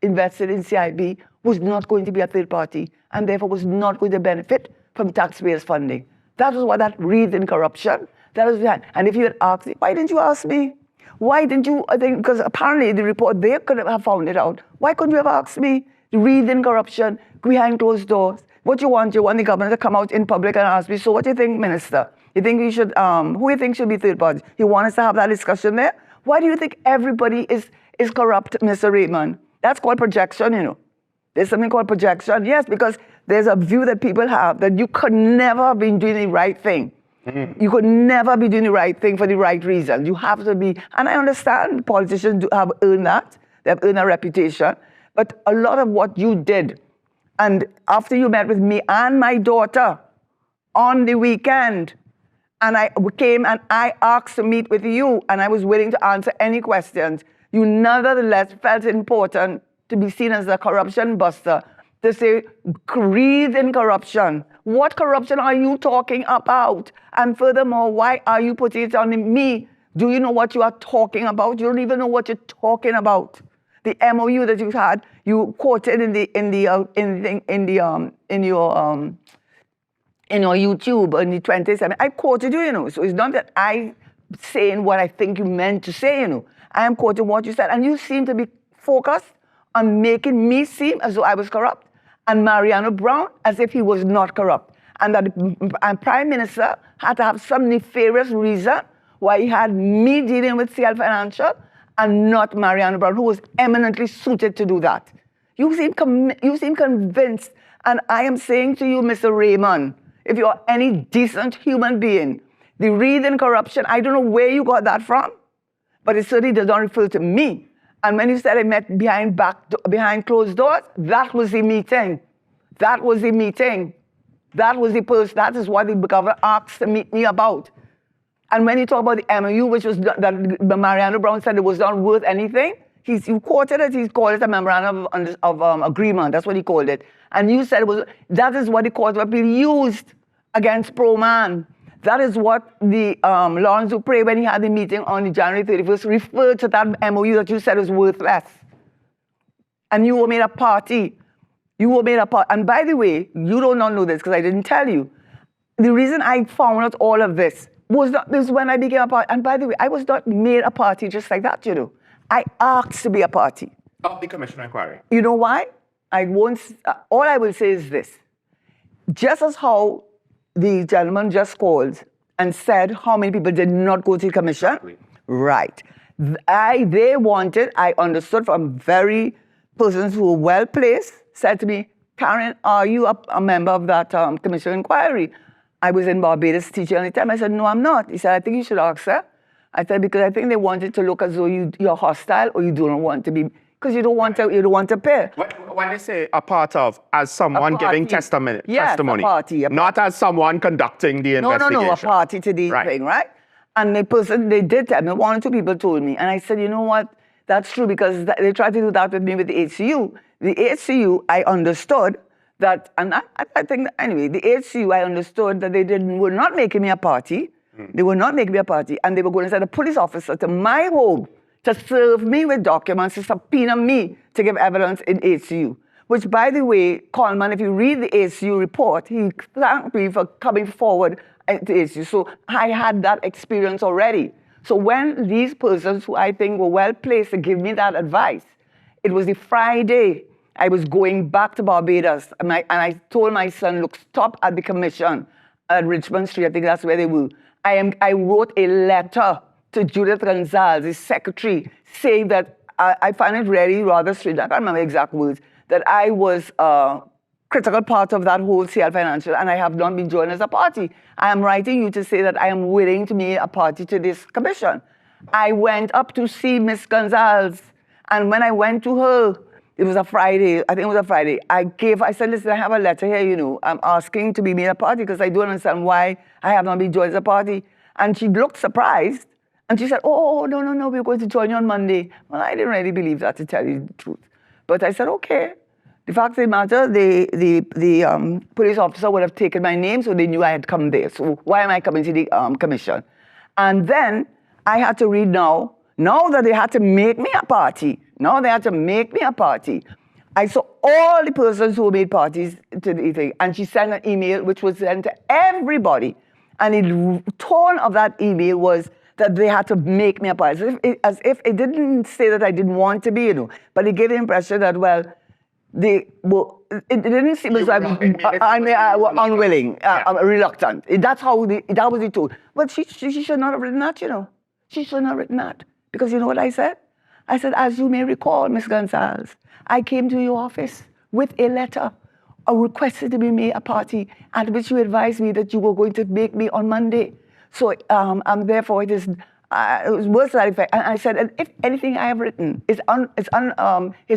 invested in CIB, was not going to be a third party and therefore was not going to benefit from taxpayers' funding. That was what that wreathed in corruption. That was behind. And if you had asked me, why didn't you ask me? Why didn't you? I think because apparently the report, they could have found it out. Why couldn't you have asked me? Wreathed in corruption, behind closed doors. What you want the government to come out in public and ask me, so what do you think, Minister? You think we should, who you think should be third party? You want us to have that discussion there? Why do you think everybody is corrupt, Mr. Raymond? That's called projection, you know. There's something called projection. Yes, because there's a view that people have that you could never have been doing the right thing. You could never be doing the right thing for the right reason. You have to be, and I understand politicians have earned that. They have earned a reputation. But a lot of what you did, and after you met with me and my daughter on the weekend, and I came and I asked to meet with you, and I was willing to answer any questions, you nevertheless felt it important to be seen as a corruption buster, to say, breathe in corruption. What corruption are you talking about? And furthermore, why are you putting it on me? Do you know what you are talking about? You don't even know what you're talking about. The MOU that you had, you quoted in your YouTube in the 27. I quoted you, you know. So it's not that I saying what I think you meant to say, you know. I am quoting what you said, and you seem to be focused on making me seem as though I was corrupt, and Mariano Brown as if he was not corrupt, and that the Prime Minister had to have some nefarious reason why he had me dealing with CL Financial and not Mariano Brown, who was eminently suited to do that. You seem convinced, and I am saying to you, Mr. Raymond, if you're any decent human being, the reason corruption, I don't know where you got that from, but it certainly does not refer to me. And when you said I met behind closed doors, that was the meeting. That was the meeting. That was the person. That is what the governor asked to meet me about. And when you talk about the MOU, which was that Mariano Brown said it was not worth anything, you quoted it, he called it a memorandum of agreement. That's what he called it. And you said that is what the Court of Appeal used against Pro-Man. That is what the Lawrence Dupre, when he had the meeting on January 31st, referred to that MOU that you said was worthless. And you were made a party. You were made a party. And by the way, you do not know this because I didn't tell you. The reason I found out all of this was when I became a party. And by the way, I was not made a party just like that, you know. I asked to be a party. Of the Commission of Enquiry. You know why? All I will say is this. Just as how the gentleman just called and said how many people did not go to the commission. Exactly. Right. I understood from very persons who were well placed, said to me, Karen, are you a member of that Commission of Enquiry? I was in Barbados teaching at the time. I said, no, I'm not. He said, I think you should ask her. I said, because I think they wanted to look as though you're hostile or you don't want to be, because you don't want to pay. When they say a part of, as someone giving testimony, yes, a party. Not as someone conducting the investigation. No, a party to the thing, right? And they did tell me, one or two people told me, and I said, you know what, that's true, because they tried to do that with me with the HCU. The HCU, I understood that, and I think, anyway, the HCU, I understood that were not making me a party. They were not making me a party, and they were going to send a police officer to my home to serve me with documents, to subpoena me to give evidence in HCU. Which, by the way, Coleman, if you read the HCU report, he thanked me for coming forward to HCU. So I had that experience already. So when these persons who I think were well placed to give me that advice, it was the Friday, I was going back to Barbados, and I told my son, look, stop at the commission at Richmond Street. I think that's where they were. I wrote a letter to Judith Gonzalez, the secretary, saying that I find it really rather strange. I can't remember exact words, that I was a critical part of that whole CL Financial, and I have not been joined as a party. I am writing you to say that I am willing to be a party to this commission. I went up to see Miss Gonzalez, and when I went to her, it was a Friday, I think it was a Friday, I said, listen, I have a letter here, I'm asking to be made a party because I don't understand why I have not been joined as a party. And she looked surprised, and she said, oh, no, we're going to join you on Monday. Well, I didn't really believe that, to tell you the truth. But I said, okay. The fact of the matter, the police officer would have taken my name, so they knew I had come there. So why am I coming to the commission? And then I had to read now that they had to make me a party. I saw all the persons who made parties to the thing, and she sent an email which was sent to everybody. And the tone of that email was that they had to make me a party, as if it didn't say that I didn't want to be, but it gave the impression that, well, it didn't seem as though I was unwilling, reluctant. That was the tone. But she should not have written that, She should not have written that. Because you know what I said? I said, as you may recall, Ms. Gonzalez, I came to your office with a letter, requested to be made a party, at which you advised me that you were going to make me on Monday. So, therefore, it was words to that effect. And I said, and if anything I have written is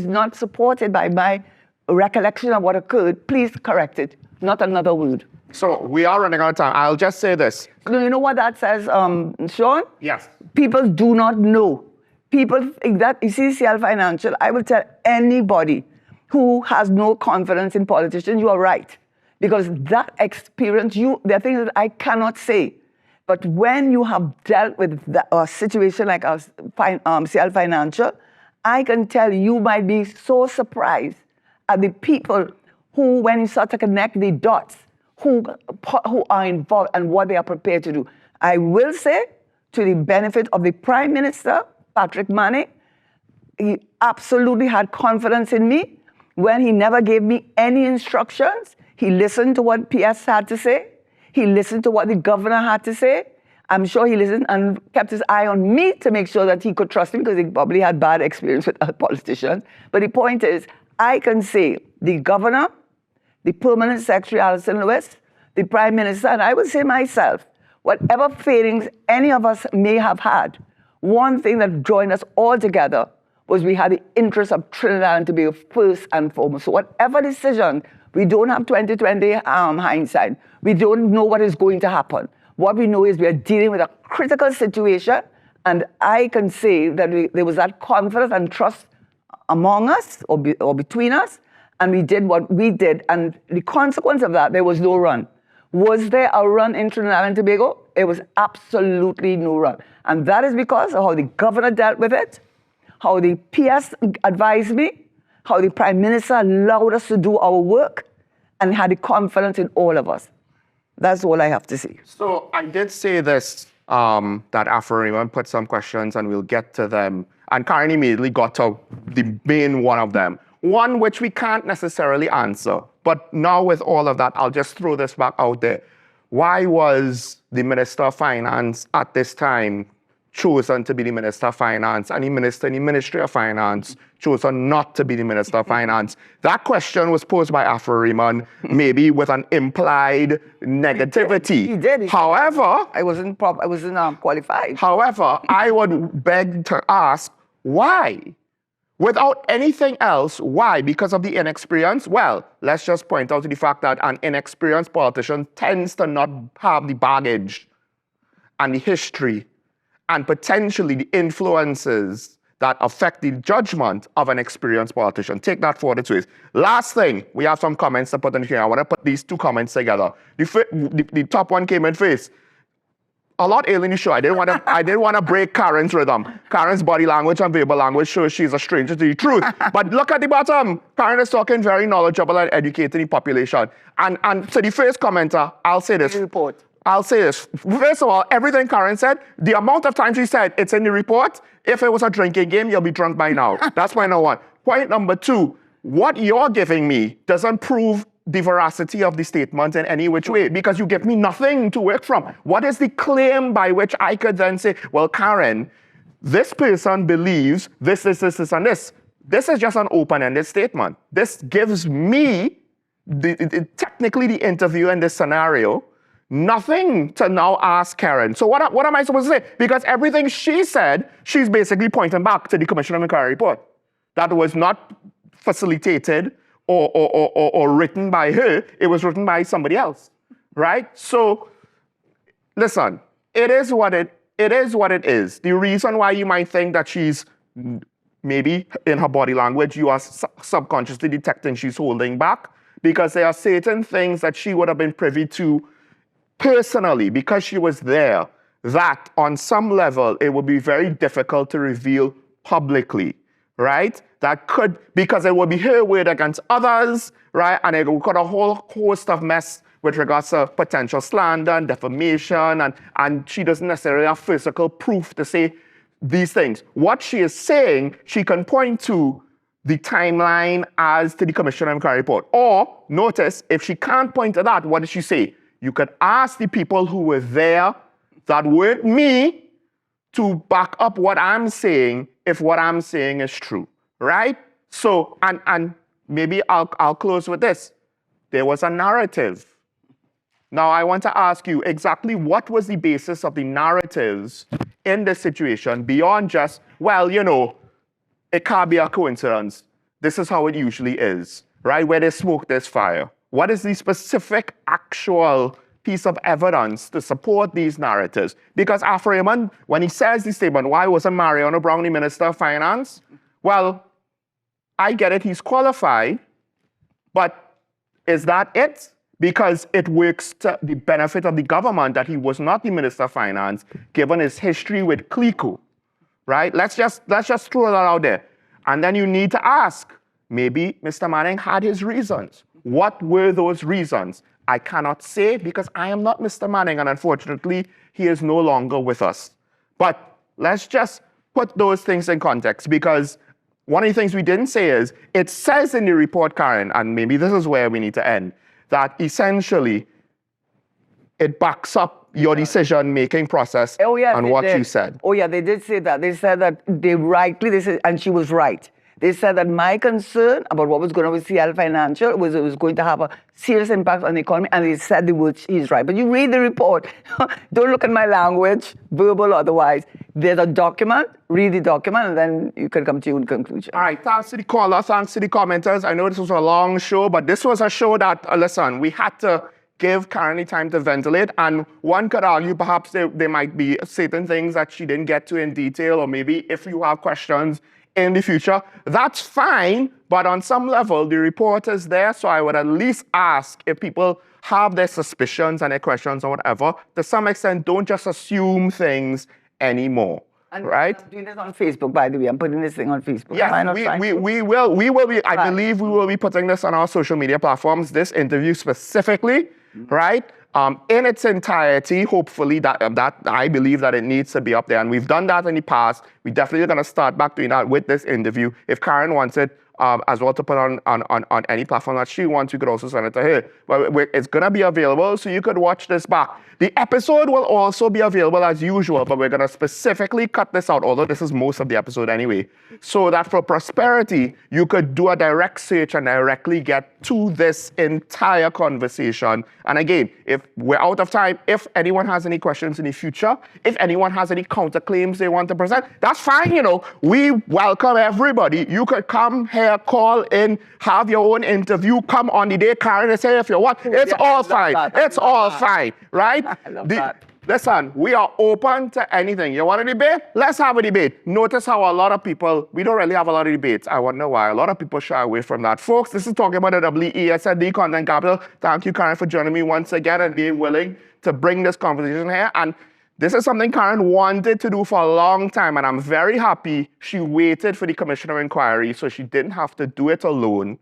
not supported by my recollection of what occurred, please correct it. Not another word. So we are running out of time. I'll just say this. You know what that says, Sean? Yes. People do not know. People think that, you see, CL Financial, I will tell anybody who has no confidence in politicians, you are right. Because that experience, there are things that I cannot say. But when you have dealt with a situation like CL Financial, I can tell you might be so surprised at the people who, when you start to connect the dots, who are involved and what they are prepared to do. I will say, to the benefit of the Prime Minister, Patrick Manning, he absolutely had confidence in me when he never gave me any instructions. He listened to what PS had to say. He listened to what the governor had to say. I'm sure he listened and kept his eye on me to make sure that he could trust me, because he probably had bad experience with other politicians. But the point is, I can say the governor, the permanent secretary, Alison Lewis, the prime minister, and I would say myself, whatever failings any of us may have had, one thing that joined us all together was we had the interest of Trinidad and Tobago first and foremost. So whatever decision, we don't have 2020 hindsight. We don't know what is going to happen. What we know is we are dealing with a critical situation, and I can say that there was that confidence and trust among us or between us, and we did what we did. And the consequence of that, there was no run. Was there a run in Trinidad and Tobago? It was absolutely no run. And that is because of how the governor dealt with it, how the PS advised me, how the Prime Minister allowed us to do our work, and had the confidence in all of us. That's all I have to say. So I did say this, that Afro-Raymond put some questions and we'll get to them. And Karen immediately got to the main one of them. One which we can't necessarily answer. But now with all of that, I'll just throw this back out there. Why was the Minister of Finance at this time chosen to be the Minister of Finance, and the Minister in the Ministry of Finance chosen not to be the Minister of Finance? That question was posed by Afro-Raymond, maybe with an implied negativity. He did. However, I wasn't qualified. However, I would beg to ask, why? Without anything else, why? Because of the inexperience? Well, let's just point out to the fact that an inexperienced politician tends to not have the baggage and the history and potentially the influences that affect the judgment of an experienced politician. Take that for what it's worth. Last thing, we have some comments to put in here. I want to put these two comments together. The top one came in first. A lot early in the show, I didn't want to break Karen's rhythm. Karen's body language and verbal language shows she's a stranger to the truth. But look at the bottom. Karen is talking very knowledgeable and educating the population. And to the first commenter, I'll say this. Report. I'll say this. First of all, everything Karen said, the amount of times she said it's in the report, if it was a drinking game, you'll be drunk by now. That's point number one. Point number two, what you're giving me doesn't prove the veracity of the statement in any which way, because you give me nothing to work from. What is the claim by which I could then say, well, Karen, this person believes this, and this. This is just an open-ended statement. This gives me, technically the interviewer in this scenario, nothing to now ask Karen. So what am I supposed to say? Because everything she said, she's basically pointing back to the Commission of Enquiry report. That was not facilitated or written by her. It was written by somebody else, right? So listen, it is what it is. The reason why you might think that she's, maybe in her body language, you are subconsciously detecting she's holding back, because there are certain things that she would have been privy to personally, because she was there, that on some level, it would be very difficult to reveal publicly, right? That could, because it would be her word against others, right? And it would cut a whole host of mess with regards to potential slander and defamation, and she doesn't necessarily have physical proof to say these things. What she is saying, she can point to the timeline as to the Commission of Enquiry report. Or, notice, if she can't point to that, what does she say? You could ask the people who were there that weren't me to back up what I'm saying if what I'm saying is true, right? So, and maybe I'll close with this. There was a narrative. Now, I want to ask you exactly what was the basis of the narratives in this situation beyond just, well, you know, it can't be a coincidence. This is how it usually is, right? Where there's smoke, there's fire. What is the specific actual piece of evidence to support these narratives? Because Raymond, when he says this statement, why wasn't Mariano Brown the Minister of Finance? Well, I get it, he's qualified, but is that it? Because it works to the benefit of the government that he was not the Minister of Finance, given his history with CLICO, right? Let's just throw that out there. And then you need to ask, maybe Mr. Manning had his reasons. What were those reasons? I cannot say, because I am not Mr. Manning, and unfortunately, he is no longer with us. But let's just put those things in context, because one of the things we didn't say is, it says in the report, Karen, and maybe this is where we need to end, that essentially it backs up your decision-making process and what you said. Oh, yeah, they did say that. They said that they said, and she was right. They said that my concern about what was going on with CL Financial was it was going to have a serious impact on the economy, and they said the word, she's right. But you read the report. Don't look at my language, verbal or otherwise. There's a document, read the document, and then you can come to your own conclusion. All right, thanks to the caller, thanks to the commenters. I know this was a long show, but this was a show that, listen, we had to give Karen the time to ventilate, and one could argue perhaps there might be certain things that she didn't get to in detail, or maybe if you have questions in the future, that's fine, but on some level, the report is there, so I would at least ask if people have their suspicions and their questions or whatever, to some extent, don't just assume things anymore, and right? I'm doing this on Facebook, by the way. I'm putting this thing on Facebook. Yes, we will be, I believe we will be putting this on our social media platforms, this interview specifically, right? In its entirety, hopefully, that I believe that it needs to be up there. And we've done that in the past. We definitely are going to start back doing that with this interview. If Karen wants it as well to put on any platform that she wants, you could also send it to her. But it's going to be available, so you could watch this back. The episode will also be available as usual, but we're going to specifically cut this out, although this is most of the episode anyway, so that for prosperity, you could do a direct search and directly get to this entire conversation. And again, if we're out of time, if anyone has any questions in the future, if anyone has any counterclaims they want to present, that's fine, you know. We welcome everybody. You could come here, call in, have your own interview, come on the day, Karen is here if you want. It's all fine. It's all fine, right? I love that. Listen, we are open to anything. You want a debate? Let's have a debate. Notice how a lot of people, we don't really have a lot of debates. I wonder why. A lot of people shy away from that. Folks, this is talking about the WESND Content Capital. Thank you, Karen, for joining me once again and being willing to bring this conversation here. And this is something Karen wanted to do for a long time, and I'm very happy she waited for the Commission of Enquiry so she didn't have to do it alone.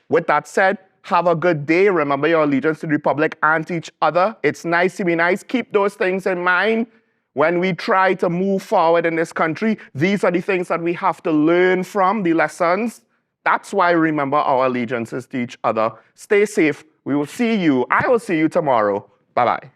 With that said, have a good day. Remember your allegiance to the Republic and to each other. It's nice to be nice. Keep those things in mind when we try to move forward in this country. These are the things that we have to learn from, the lessons That's why remember our allegiances to each other. Stay safe. We will see you. I will see you tomorrow. Bye-bye.